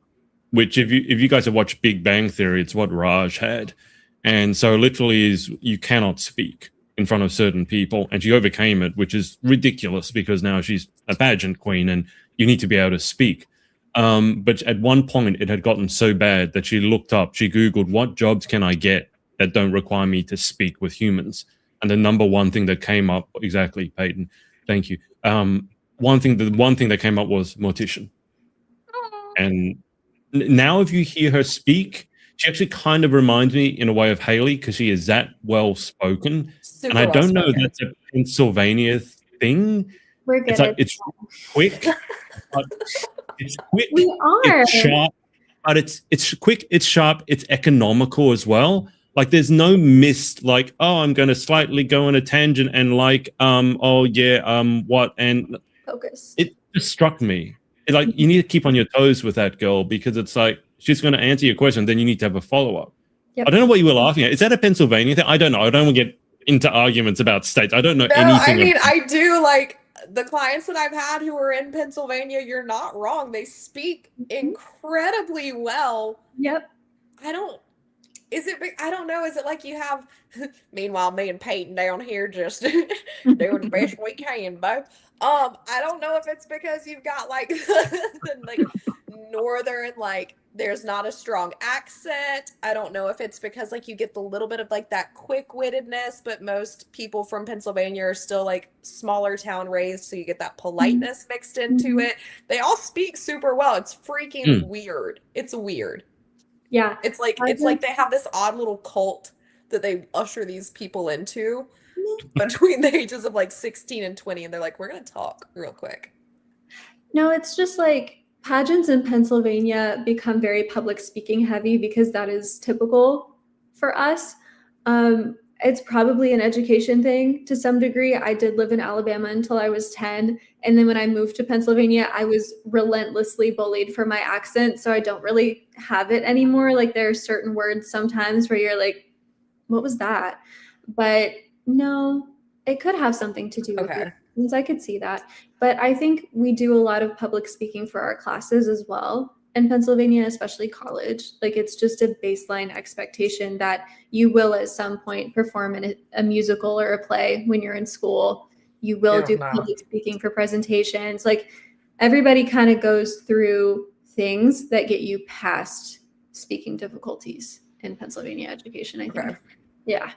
[SPEAKER 2] which if you guys have watched Big Bang Theory, it's what Raj had, and so literally is you cannot speak in front of certain people, and she overcame it, which is ridiculous because now she's a pageant queen and you need to be able to speak. But at one point, it had gotten so bad that she looked up, she Googled, what jobs can I get that don't require me to speak with humans? And the number one thing that came up, exactly, Peyton, thank you. The one thing that came up was mortician. And now if you hear her speak, she actually kind of reminds me in a way of Haley because she is that well-spoken.
[SPEAKER 3] Super
[SPEAKER 2] And I don't know if
[SPEAKER 3] well-spoken.
[SPEAKER 2] that's a Pennsylvania thing.
[SPEAKER 5] We're good.
[SPEAKER 2] It's like it's quick, but it's quick.
[SPEAKER 5] We are.
[SPEAKER 2] It's sharp, but it's quick. It's sharp. It's economical as well. Like there's no missed. Like I'm going to slightly go on a tangent and what and
[SPEAKER 5] Focus.
[SPEAKER 2] it just struck me. Like you need to keep on your toes with that girl because it's like she's going to answer your question. Then you need to have a follow up.
[SPEAKER 5] Yep.
[SPEAKER 2] I don't know what you were laughing at. Is that a Pennsylvania thing? I don't know. I don't want to get into arguments about states. I don't know
[SPEAKER 3] No,
[SPEAKER 2] anything.
[SPEAKER 3] I mean, I do like the clients that I've had who are in Pennsylvania. You're not wrong. They speak incredibly well.
[SPEAKER 5] Yep.
[SPEAKER 3] I don't know. Is it like you have, meanwhile, me and Peyton down here just doing the best we can, Bo. I don't know if it's because you've got like the like northern, like there's not a strong accent. I don't know if it's because like you get the little bit of like that quick-wittedness, but most people from Pennsylvania are still like smaller town raised, so you get that politeness mixed into it. They all speak super well. It's freaking weird. It's weird.
[SPEAKER 5] Yeah.
[SPEAKER 3] It's like they have this odd little cult that they usher these people into between the ages of like 16 and 20, and they're like, we're gonna talk real quick.
[SPEAKER 5] No, it's just like pageants in Pennsylvania become very public speaking heavy because that is typical for us. It's probably an education thing to some degree. I did live in Alabama until I was 10. And then when I moved to Pennsylvania, I was relentlessly bullied for my accent. So I don't really have it anymore. Like there are certain words sometimes where you're like, what was that? But no, it could have something to do with it. I could see that. But I think we do a lot of public speaking for our classes as well in Pennsylvania, especially college. Like it's just a baseline expectation that you will at some point perform in a musical or a play when you're in school. You will do public speaking for presentations. Like everybody kind of goes through things that get you past speaking difficulties in Pennsylvania education, I think. Yeah.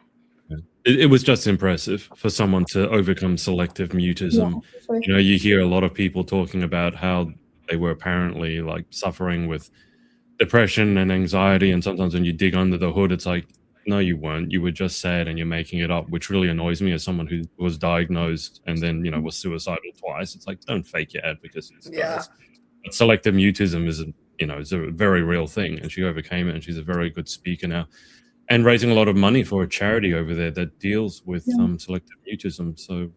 [SPEAKER 2] It was just impressive for someone to overcome selective mutism.
[SPEAKER 5] Yeah, sure.
[SPEAKER 2] You know, you hear a lot of people talking about how they were apparently like suffering with depression and anxiety, and sometimes when you dig under the hood, it's like, no, you weren't. You were just sad and you're making it up, which really annoys me as someone who was diagnosed and then, was suicidal twice. It's like, don't fake your advocacy, guys. But selective mutism is is a very real thing, and she overcame it, and she's a very good speaker now, and raising a lot of money for a charity over there that deals with selective mutism. So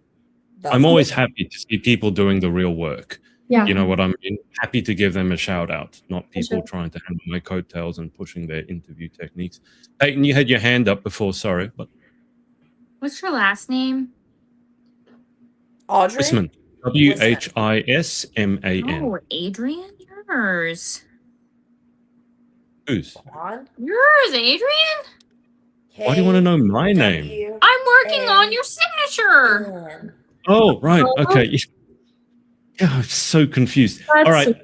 [SPEAKER 2] I'm always happy to see people doing the real work.
[SPEAKER 5] Yeah.
[SPEAKER 2] You know what I mean? Happy to give them a shout out, not people trying to handle my coattails and pushing their interview techniques. Peyton, you had your hand up before, sorry, but
[SPEAKER 4] What's your last name?
[SPEAKER 3] Audrey?
[SPEAKER 2] Whisman. Whisman.
[SPEAKER 4] Oh, Adrian? Yours.
[SPEAKER 2] Whose?
[SPEAKER 4] Yours, Adrian?
[SPEAKER 2] Why do you want to know my name?
[SPEAKER 4] I'm working on your signature.
[SPEAKER 2] Oh, right. Okay. Yeah, I'm so confused. All right.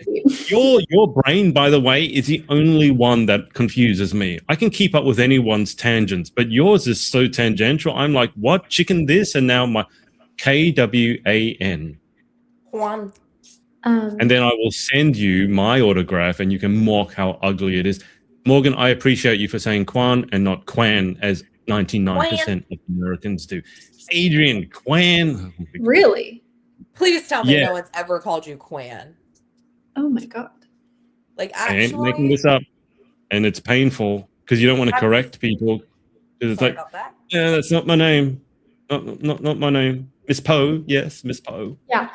[SPEAKER 2] Your brain, by the way, is the only one that confuses me. I can keep up with anyone's tangents, but yours is so tangential. I'm like, what? Chicken this? And now my KWAN.
[SPEAKER 3] Juan.
[SPEAKER 2] And then I will send you my autograph and you can mock how ugly it is. Morgan, I appreciate you for saying Quan and not Quan, as 99% of Americans do. Adrian, Quan.
[SPEAKER 5] Really?
[SPEAKER 3] Please tell me no one's ever called you Quan.
[SPEAKER 5] Oh my God.
[SPEAKER 3] Like,
[SPEAKER 2] I
[SPEAKER 3] actually,
[SPEAKER 2] ain't making this up. And it's painful because you don't want to correct people. It's like, yeah, that's not my name. Not my name. Miss Poe. Yes, Miss Poe.
[SPEAKER 5] Yeah.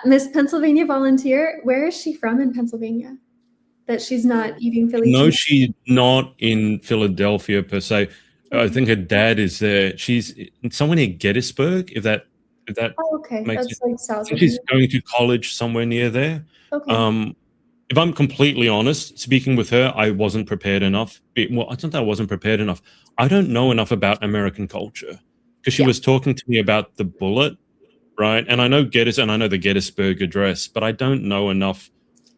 [SPEAKER 5] Miss Pennsylvania Volunteer, where is she from in Pennsylvania? That she's not eating Philly
[SPEAKER 2] No,
[SPEAKER 5] cheese?
[SPEAKER 2] she's not in Philadelphia per se. I think her dad is there. She's somewhere near Gettysburg, if that
[SPEAKER 5] Oh, okay.
[SPEAKER 2] makes
[SPEAKER 5] That's
[SPEAKER 2] it.
[SPEAKER 5] like south
[SPEAKER 2] I
[SPEAKER 5] of
[SPEAKER 2] think she's
[SPEAKER 5] here.
[SPEAKER 2] going to college somewhere near there.
[SPEAKER 5] Okay.
[SPEAKER 2] If I'm completely honest, speaking with her, I wasn't prepared enough. Well, it's not that I wasn't prepared enough. I don't know enough about American culture because she was talking to me about the bullet, right? And I know and I know the Gettysburg Address, but I don't know enough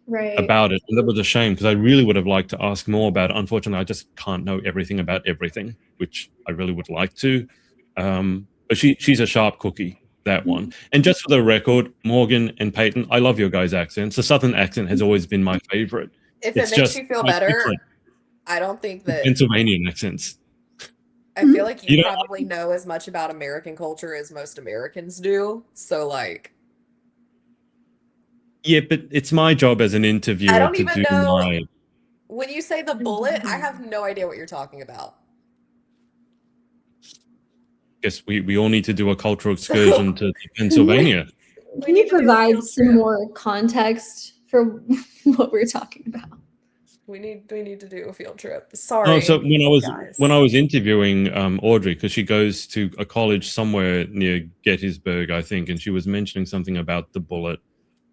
[SPEAKER 2] about it. And that was a shame because I really would have liked to ask more about it. Unfortunately, I just can't know everything about everything, which I really would like to. But she's a sharp cookie. That one. And just for the record, Morgan and Peyton, I love your guys' accents. The Southern accent has always been my favorite.
[SPEAKER 3] If it makes you feel better, I don't think that
[SPEAKER 2] Pennsylvanian accents.
[SPEAKER 3] I feel like you probably know as much about American culture as most Americans do. So, like,
[SPEAKER 2] yeah, but it's my job as an interviewer
[SPEAKER 3] I don't
[SPEAKER 2] to
[SPEAKER 3] even
[SPEAKER 2] do
[SPEAKER 3] know.
[SPEAKER 2] my.
[SPEAKER 3] When you say the bullet, I have no idea what you're talking about.
[SPEAKER 2] Guess we all need to do a cultural excursion to Pennsylvania.
[SPEAKER 5] Can you provide some more context for what we're talking about?
[SPEAKER 3] We need to do a field trip. Sorry.
[SPEAKER 2] Oh, so when I was interviewing Audrey, because she goes to a college somewhere near Gettysburg, I think, and she was mentioning something about the bullet.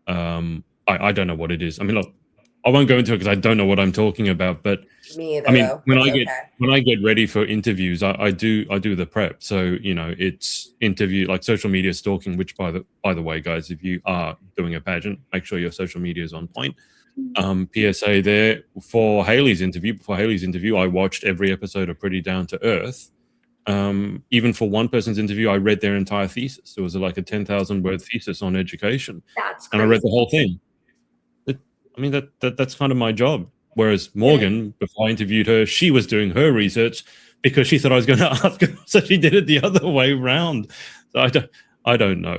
[SPEAKER 2] I don't know what it is. I mean, look, I won't go into it because I don't know what I'm talking about. But
[SPEAKER 3] me either,
[SPEAKER 2] I mean,
[SPEAKER 3] though.
[SPEAKER 2] when I get ready for interviews, I do the prep. So it's interview like social media stalking. Which by the way, guys, if you are doing a pageant, make sure your social media is on point. PSA there for Haley's interview. Before Haley's interview, I watched every episode of Pretty Down to Earth. Even for one person's interview, I read their entire thesis. It was like a 10,000 word thesis on education.
[SPEAKER 5] That's crazy.
[SPEAKER 2] And I read the whole thing. I mean, that's kind of my job. Whereas Morgan, before I interviewed her, she was doing her research because she thought I was going to ask her, so she did it the other way around. So I don't know.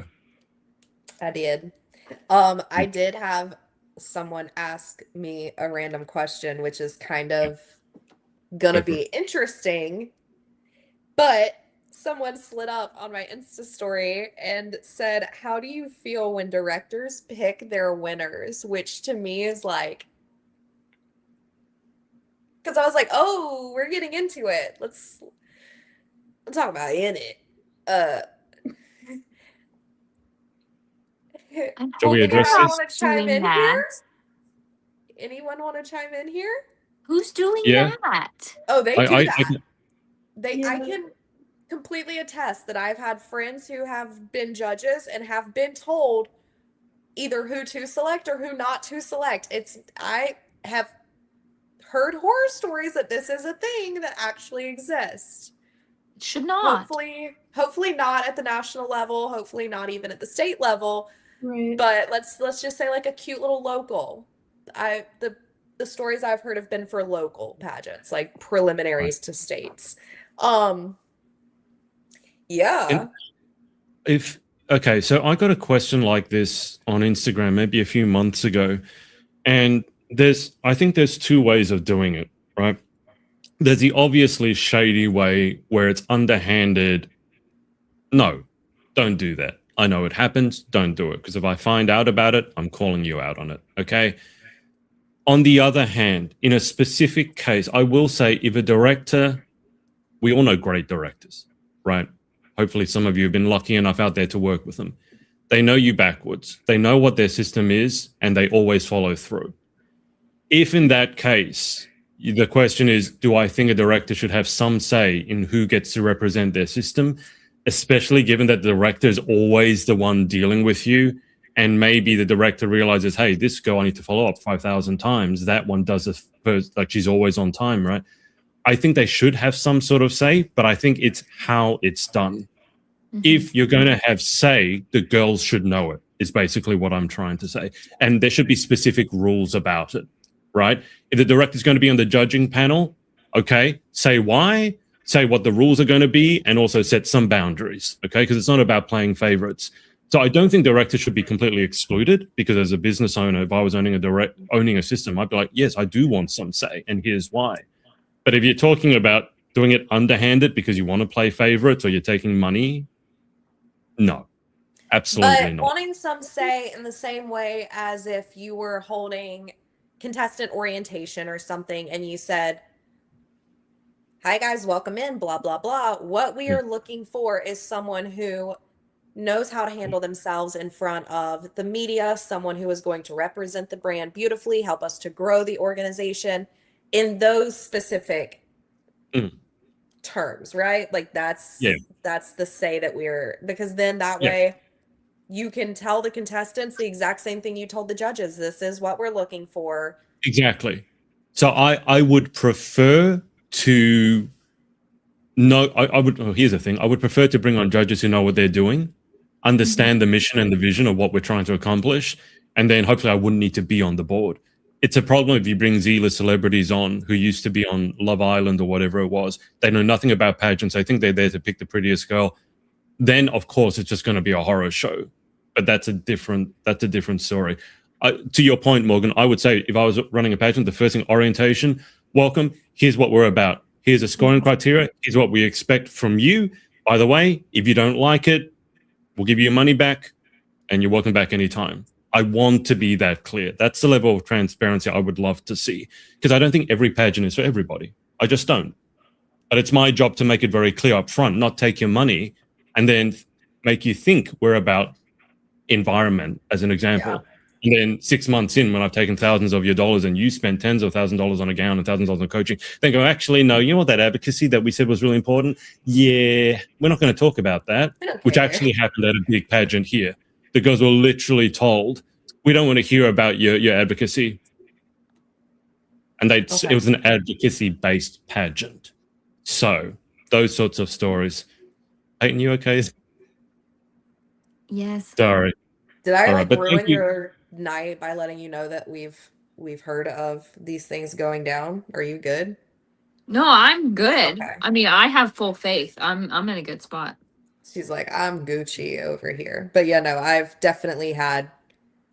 [SPEAKER 3] I did. I did have someone ask me a random question, which is kind of gonna be interesting. But someone slid up on my Insta story and said, "How do you feel when directors pick their winners?" Which to me is like, because I was like, "Oh, we're getting into it. Let's talk about in it."
[SPEAKER 2] Shall we address this?
[SPEAKER 3] Want to chime in here? Anyone want to chime in here?
[SPEAKER 4] Who's doing that?
[SPEAKER 3] Oh, they do that.
[SPEAKER 2] I
[SPEAKER 3] I can completely attest that I've had friends who have been judges and have been told either who to select or who not to select. I have heard horror stories that this is a thing that actually exists.
[SPEAKER 4] It should not.
[SPEAKER 3] Hopefully not at the national level, hopefully not even at the state level.
[SPEAKER 5] Right.
[SPEAKER 3] But let's just say like a cute little local. The stories I've heard have been for local pageants, like preliminaries to states. Yeah.
[SPEAKER 2] So I got a question like this on Instagram maybe a few months ago, and I think there's two ways of doing it, right? There's the obviously shady way where it's underhanded. No, don't do that. I know it happens. Don't do it. Because if I find out about it, I'm calling you out on it. Okay. On the other hand, in a specific case, I will say if a director, we all know great directors, right? Hopefully some of you have been lucky enough out there to work with them. They know you backwards. They know what their system is, and they always follow through. If in that case, the question is, do I think a director should have some say in who gets to represent their system, especially given that the director is always the one dealing with you, and maybe the director realizes, hey, this girl I need to follow up 5,000 times. That one does it first, like she's always on time, right? I think they should have some sort of say, but I think it's how it's done. If you're going to have say, the girls should know it, is basically what I'm trying to say. And there should be specific rules about it, right? If the director's going to be on the judging panel, okay, say why, say what the rules are going to be, and also set some boundaries, okay? Because it's not about playing favorites. So I don't think directors should be completely excluded, because as a business owner, if I was owning a system, I'd be like, yes, I do want some say, and here's why. But if you're talking about doing it underhanded because you want to play favorites or you're taking money, no, absolutely not.
[SPEAKER 3] Wanting some say in the same way as if you were holding contestant orientation or something and you said, hi guys, welcome in, blah, blah, blah. What we are looking for is someone who knows how to handle themselves in front of the media, someone who is going to represent the brand beautifully, help us to grow the organization in those specific terms, right? Like that's the say that because then that way you can tell the contestants the exact same thing you told the judges. This is what we're looking for.
[SPEAKER 2] Exactly. So I would prefer to know, I would, here's the thing, I would prefer to bring on judges who know what they're doing, understand the mission and the vision of what we're trying to accomplish, and then hopefully I wouldn't need to be on the board. It's a problem if you bring Z-list celebrities on who used to be on Love Island or whatever it was. They know nothing about pageants. I think they're there to pick the prettiest girl. Then, of course, it's just going to be a horror show. But that's a different story. To your point, Morgan, I would say if I was running a pageant, the first thing, orientation, welcome. Here's what we're about. Here's a scoring criteria. Here's what we expect from you. By the way, if you don't like it, we'll give you your money back and you're welcome back anytime. I want to be that clear. That's the level of transparency I would love to see, because I don't think every pageant is for everybody. I just don't. But it's my job to make it very clear up front, not take your money and then make you think we're about environment, as an example. And then 6 months in, when I've taken thousands of your dollars and you spent tens of thousands of dollars on a gown and thousands of dollars on coaching, then go, actually, no, you know what, that advocacy that we said was really important? Yeah, we're not going to talk about that, which actually happened at a big pageant here. The girls were literally told, we don't want to hear about your advocacy. And it was an advocacy-based pageant. So those sorts of stories. Peyton, you okay?
[SPEAKER 4] Yes.
[SPEAKER 2] Sorry.
[SPEAKER 3] Did I ruin your night by letting you know that we've heard of these things going down? Are you good?
[SPEAKER 4] No, I'm good.
[SPEAKER 3] Okay.
[SPEAKER 4] I mean, I have full faith. I'm in a good spot.
[SPEAKER 3] She's like, I'm Gucci over here. But yeah, no, I've definitely had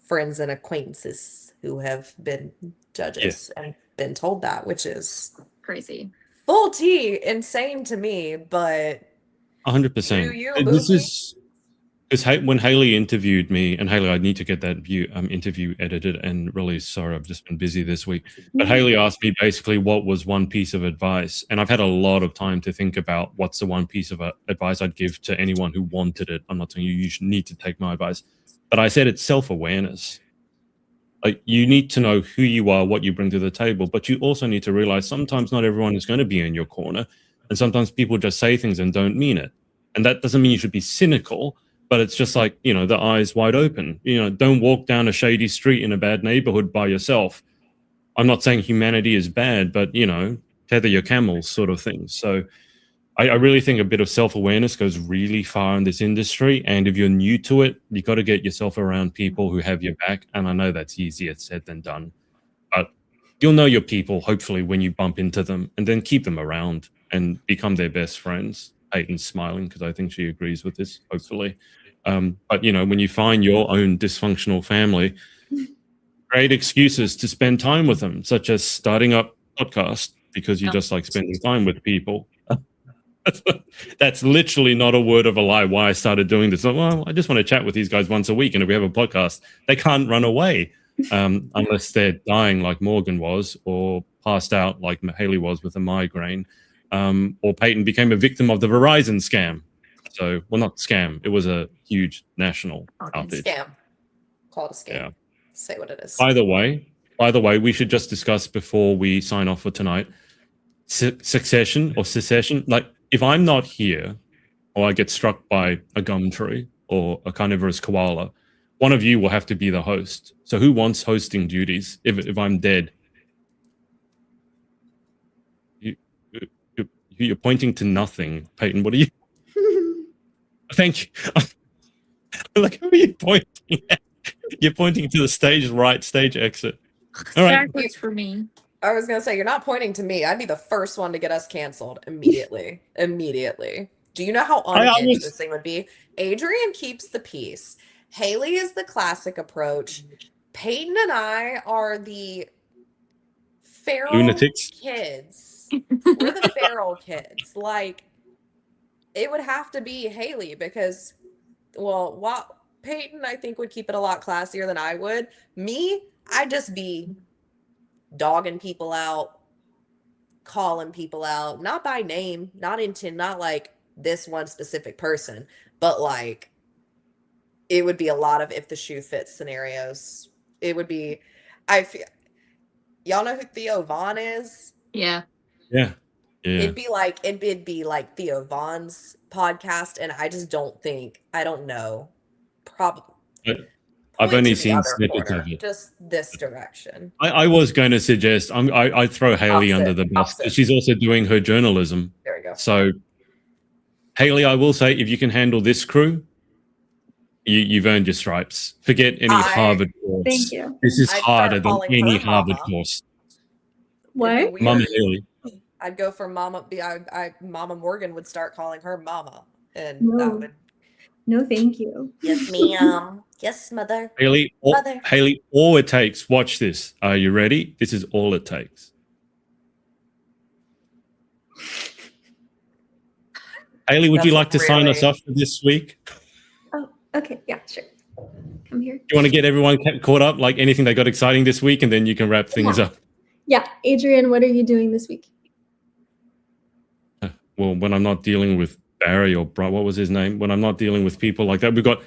[SPEAKER 3] friends and acquaintances who have been judges and been told that, which is
[SPEAKER 4] crazy.
[SPEAKER 3] Full tea, insane to me, but
[SPEAKER 2] 100%. This is because when Haley interviewed me, and Haley, I need to get that interview edited and released. Sorry, I've just been busy this week. But Haley asked me basically what was one piece of advice, and I've had a lot of time to think about what's the one piece of advice I'd give to anyone who wanted it. I'm not saying you should need to take my advice, but I said it's self-awareness. Like, you need to know who you are, what you bring to the table, but you also need to realize sometimes not everyone is going to be in your corner, and sometimes people just say things and don't mean it. And that doesn't mean you should be cynical, but it's just like, the eyes wide open. Don't walk down a shady street in a bad neighborhood by yourself. I'm not saying humanity is bad, but, tether your camels sort of thing. So I really think a bit of self-awareness goes really far in this industry. And if you're new to it, you got to get yourself around people who have your back. And I know that's easier said than done. But you'll know your people, hopefully, when you bump into them, and then keep them around and become their best friends. Peyton's smiling because I think she agrees with this, hopefully. But, when you find your own dysfunctional family, great excuses to spend time with them, such as starting up a podcast because you just like spending time with people. That's literally not a word of a lie why I started doing this. Well, I just want to chat with these guys once a week, and if we have a podcast, they can't run away unless they're dying like Morgan was, or passed out like Haley was with a migraine, or Peyton became a victim of the Verizon scam. So, well, not scam. It was a huge national outage.
[SPEAKER 3] Scam. Call it a scam.
[SPEAKER 2] Yeah.
[SPEAKER 3] Say what it is.
[SPEAKER 2] By the way, we should just discuss before we sign off for tonight. Succession or secession. Like, if I'm not here, or I get struck by a gum tree or a carnivorous koala, one of you will have to be the host. So, who wants hosting duties if I'm dead? You're pointing to nothing, Peyton. What are you? Thank you. Like, who are you pointing at? You're pointing to the stage right, stage exit. All right.
[SPEAKER 4] Backwards for me.
[SPEAKER 3] I was gonna say, you're not pointing to me. I'd be the first one to get us canceled immediately. Immediately. Do you know how unhinged this thing would be? Adrian keeps the peace. Haley is the classic approach. Peyton and I are the feral
[SPEAKER 2] Lunatics.
[SPEAKER 3] kids. We're the feral kids. Like, it would have to be Haley because, well, Peyton, I think, would keep it a lot classier than I would. Me, I'd just be dogging people out, calling people out, not by name, not like this one specific person, but like it would be a lot of if the shoe fits scenarios. It would be, I feel, y'all know who Theo Vaughn is?
[SPEAKER 4] Yeah.
[SPEAKER 3] It'd be like Theo Vaughn's podcast, and I just don't know. Probably.
[SPEAKER 2] I've only seen snippets of it.
[SPEAKER 3] Just this direction.
[SPEAKER 2] I was going to suggest I'd throw Haley under the bus because she's also doing her journalism.
[SPEAKER 3] There we go.
[SPEAKER 2] So, Haley, I will say, if you can handle this crew, you've earned your stripes. Forget any Harvard course.
[SPEAKER 5] Thank you.
[SPEAKER 2] This is harder than any Harvard course.
[SPEAKER 5] What?
[SPEAKER 2] Mama Haley.
[SPEAKER 3] I'd go for Mama. Mama Morgan would start calling her Mama, and
[SPEAKER 5] No.
[SPEAKER 3] that would.
[SPEAKER 5] No, thank you.
[SPEAKER 3] Yes, ma'am. Yes, mother.
[SPEAKER 2] Haley, all it takes. Watch this. Are you ready? This is all it takes. Haley, would you like to sign us off for this week?
[SPEAKER 5] Oh, okay. Yeah, sure. Come here.
[SPEAKER 2] Do you want to get everyone caught up, like anything that got exciting this week, and then you can wrap things up?
[SPEAKER 5] Yeah. Adrian, what are you doing this week?
[SPEAKER 2] Well, when I'm not dealing with Barry or what was his name? When I'm not dealing with people like that, we've got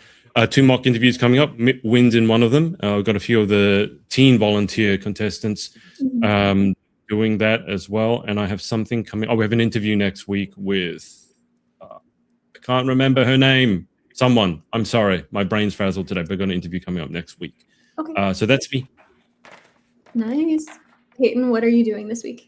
[SPEAKER 2] 2 mock interviews coming up. Mitt wins in one of them. We've got a few of the teen volunteer contestants doing that as well. And I have something coming. Oh, we have an interview next week with, I can't remember her name. Someone. I'm sorry. My brain's frazzled today, but I've got an interview coming up next week.
[SPEAKER 5] Okay.
[SPEAKER 2] So that's me.
[SPEAKER 5] Nice. Peyton, what are you doing this week?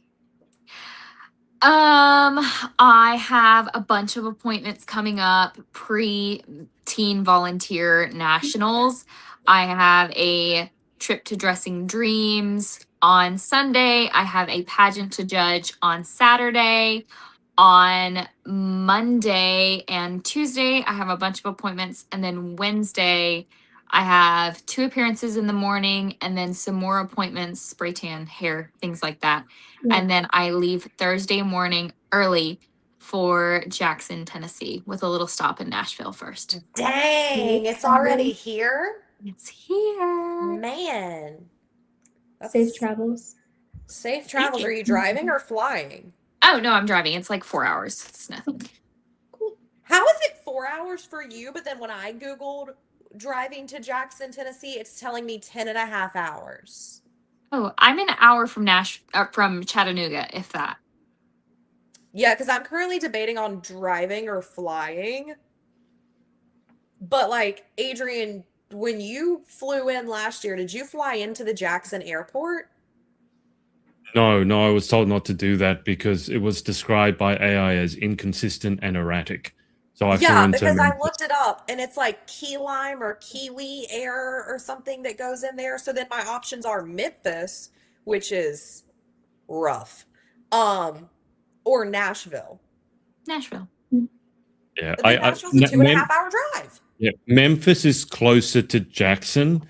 [SPEAKER 4] I have a bunch of appointments coming up pre-teen volunteer nationals. I have a trip to Dressing Dreams on Sunday. I have a pageant to judge on Saturday. On Monday and Tuesday, I have a bunch of appointments. And then Wednesday, I have 2 appearances in the morning and then some more appointments, spray tan, hair, things like that. Yeah. And then I leave Thursday morning early for Jackson, Tennessee, with a little stop in Nashville first.
[SPEAKER 3] Dang, it's already here?
[SPEAKER 4] It's here.
[SPEAKER 3] Man.
[SPEAKER 5] Safe travels.
[SPEAKER 3] Safe travels. Are you driving or flying?
[SPEAKER 4] Oh, no, I'm driving. It's like 4 hours. It's nothing.
[SPEAKER 3] Cool. How is it 4 hours for you? But then when I Googled driving to Jackson, Tennessee, it's telling me 10 and a half hours.
[SPEAKER 4] Oh, I'm an hour from from Chattanooga, if that.
[SPEAKER 3] Yeah, because I'm currently debating on driving or flying. But like, Adrian, when you flew in last year, did you fly into the Jackson airport?
[SPEAKER 2] No, I was told not to do that because it was described by AI as inconsistent and erratic. So I flew into
[SPEAKER 3] because I looked it up and it's like key lime or kiwi air or something that goes in there. So then my options are Memphis, which is rough, or Nashville.
[SPEAKER 4] Nashville.
[SPEAKER 2] Yeah,
[SPEAKER 3] Nashville's a 2.5 hour drive.
[SPEAKER 2] Yeah, Memphis is closer to Jackson,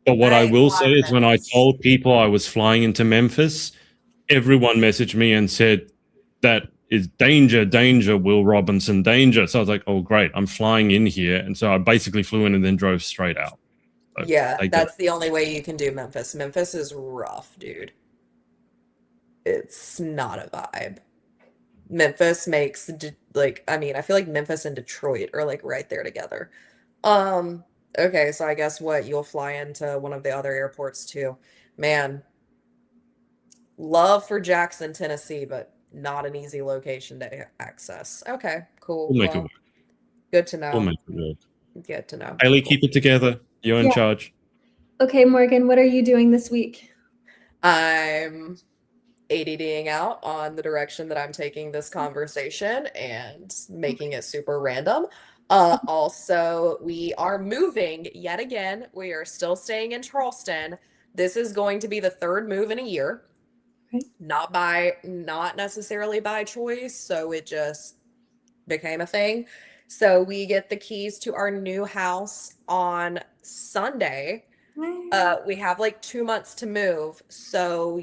[SPEAKER 2] But what I
[SPEAKER 3] Right,
[SPEAKER 2] will
[SPEAKER 3] fly
[SPEAKER 2] say
[SPEAKER 3] to
[SPEAKER 2] is when I
[SPEAKER 3] Memphis.
[SPEAKER 2] told people I was flying into Memphis, everyone messaged me and said, that is danger, danger, Will Robinson, danger. So I was like, oh, great, I'm flying in here. And so I basically flew in and then drove straight out. So
[SPEAKER 3] Yeah,
[SPEAKER 2] they get it.
[SPEAKER 3] that's the only way you can do Memphis. Memphis is rough, dude. It's not a vibe. Memphis makes like I mean, I feel like Memphis and Detroit are like right there together. Um, okay, so I guess what you'll fly into one of the other airports too. Man, love for Jackson, Tennessee, but not an easy location to access. Okay, cool.
[SPEAKER 2] We'll make it
[SPEAKER 3] Well,
[SPEAKER 2] work.
[SPEAKER 3] good to
[SPEAKER 2] We'll
[SPEAKER 3] know.
[SPEAKER 2] make it work.
[SPEAKER 3] Good to know.
[SPEAKER 2] Haley,
[SPEAKER 3] Cool.
[SPEAKER 2] keep it together. You're in
[SPEAKER 5] Yeah.
[SPEAKER 2] charge.
[SPEAKER 5] Okay, Morgan, what are you doing this week?
[SPEAKER 3] I'm ADDing out on the direction that I'm taking this conversation and making it super random. Also, we are moving yet again. We are still staying in Charleston. This is going to be the third move in a year.
[SPEAKER 5] Okay.
[SPEAKER 3] Not necessarily by choice, so it just became a thing. So we get the keys to our new house on Sunday. We have like 2 months to move. So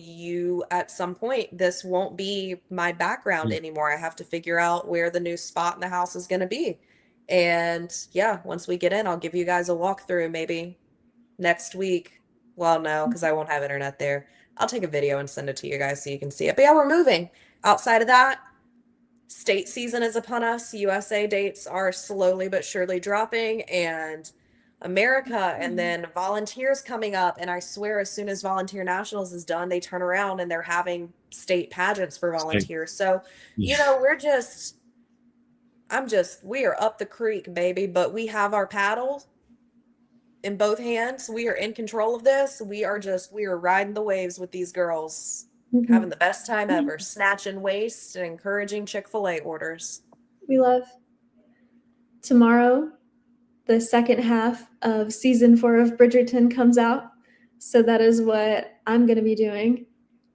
[SPEAKER 3] at some point, this won't be my background anymore. I have to figure out where the new spot in the house is going to be. And yeah, once we get in, I'll give you guys a walkthrough maybe next week. Well, no, because I won't have internet there. I'll take a video and send it to you guys so you can see it. But yeah, we're moving. Outside of that, state season is upon us. USA dates are slowly but surely dropping, and America, and then volunteers coming up. And I swear, as soon as Volunteer Nationals is done, they turn around and they're having state pageants for volunteers. So, we are up the creek, baby, but we have our paddle in both hands. We are in control of this. We are riding the waves with these girls. Having the best time ever, snatching waist and encouraging Chick-fil-A orders.
[SPEAKER 5] We love. Tomorrow, the second half of season 4 of Bridgerton comes out. So that is what I'm going to be doing.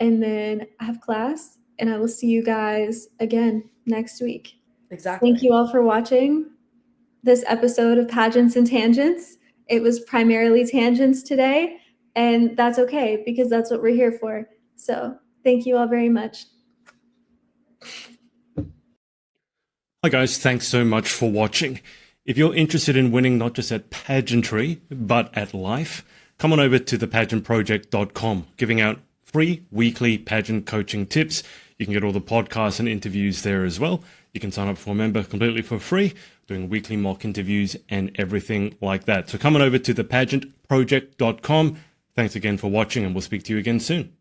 [SPEAKER 5] And then I have class, and I will see you guys again next week.
[SPEAKER 3] Exactly.
[SPEAKER 5] Thank you all for watching this episode of Pageants and Tangents. It was primarily tangents today, and that's okay because that's what we're here for. So thank you all very much.
[SPEAKER 2] Hi guys, thanks so much for watching. If you're interested in winning not just at pageantry, but at life, come on over to thepageantproject.com, giving out free weekly pageant coaching tips. You can get all the podcasts and interviews there as well. You can sign up for a member completely for free, doing weekly mock interviews and everything like that. So come on over to thepageantproject.com. Thanks again for watching, and we'll speak to you again soon.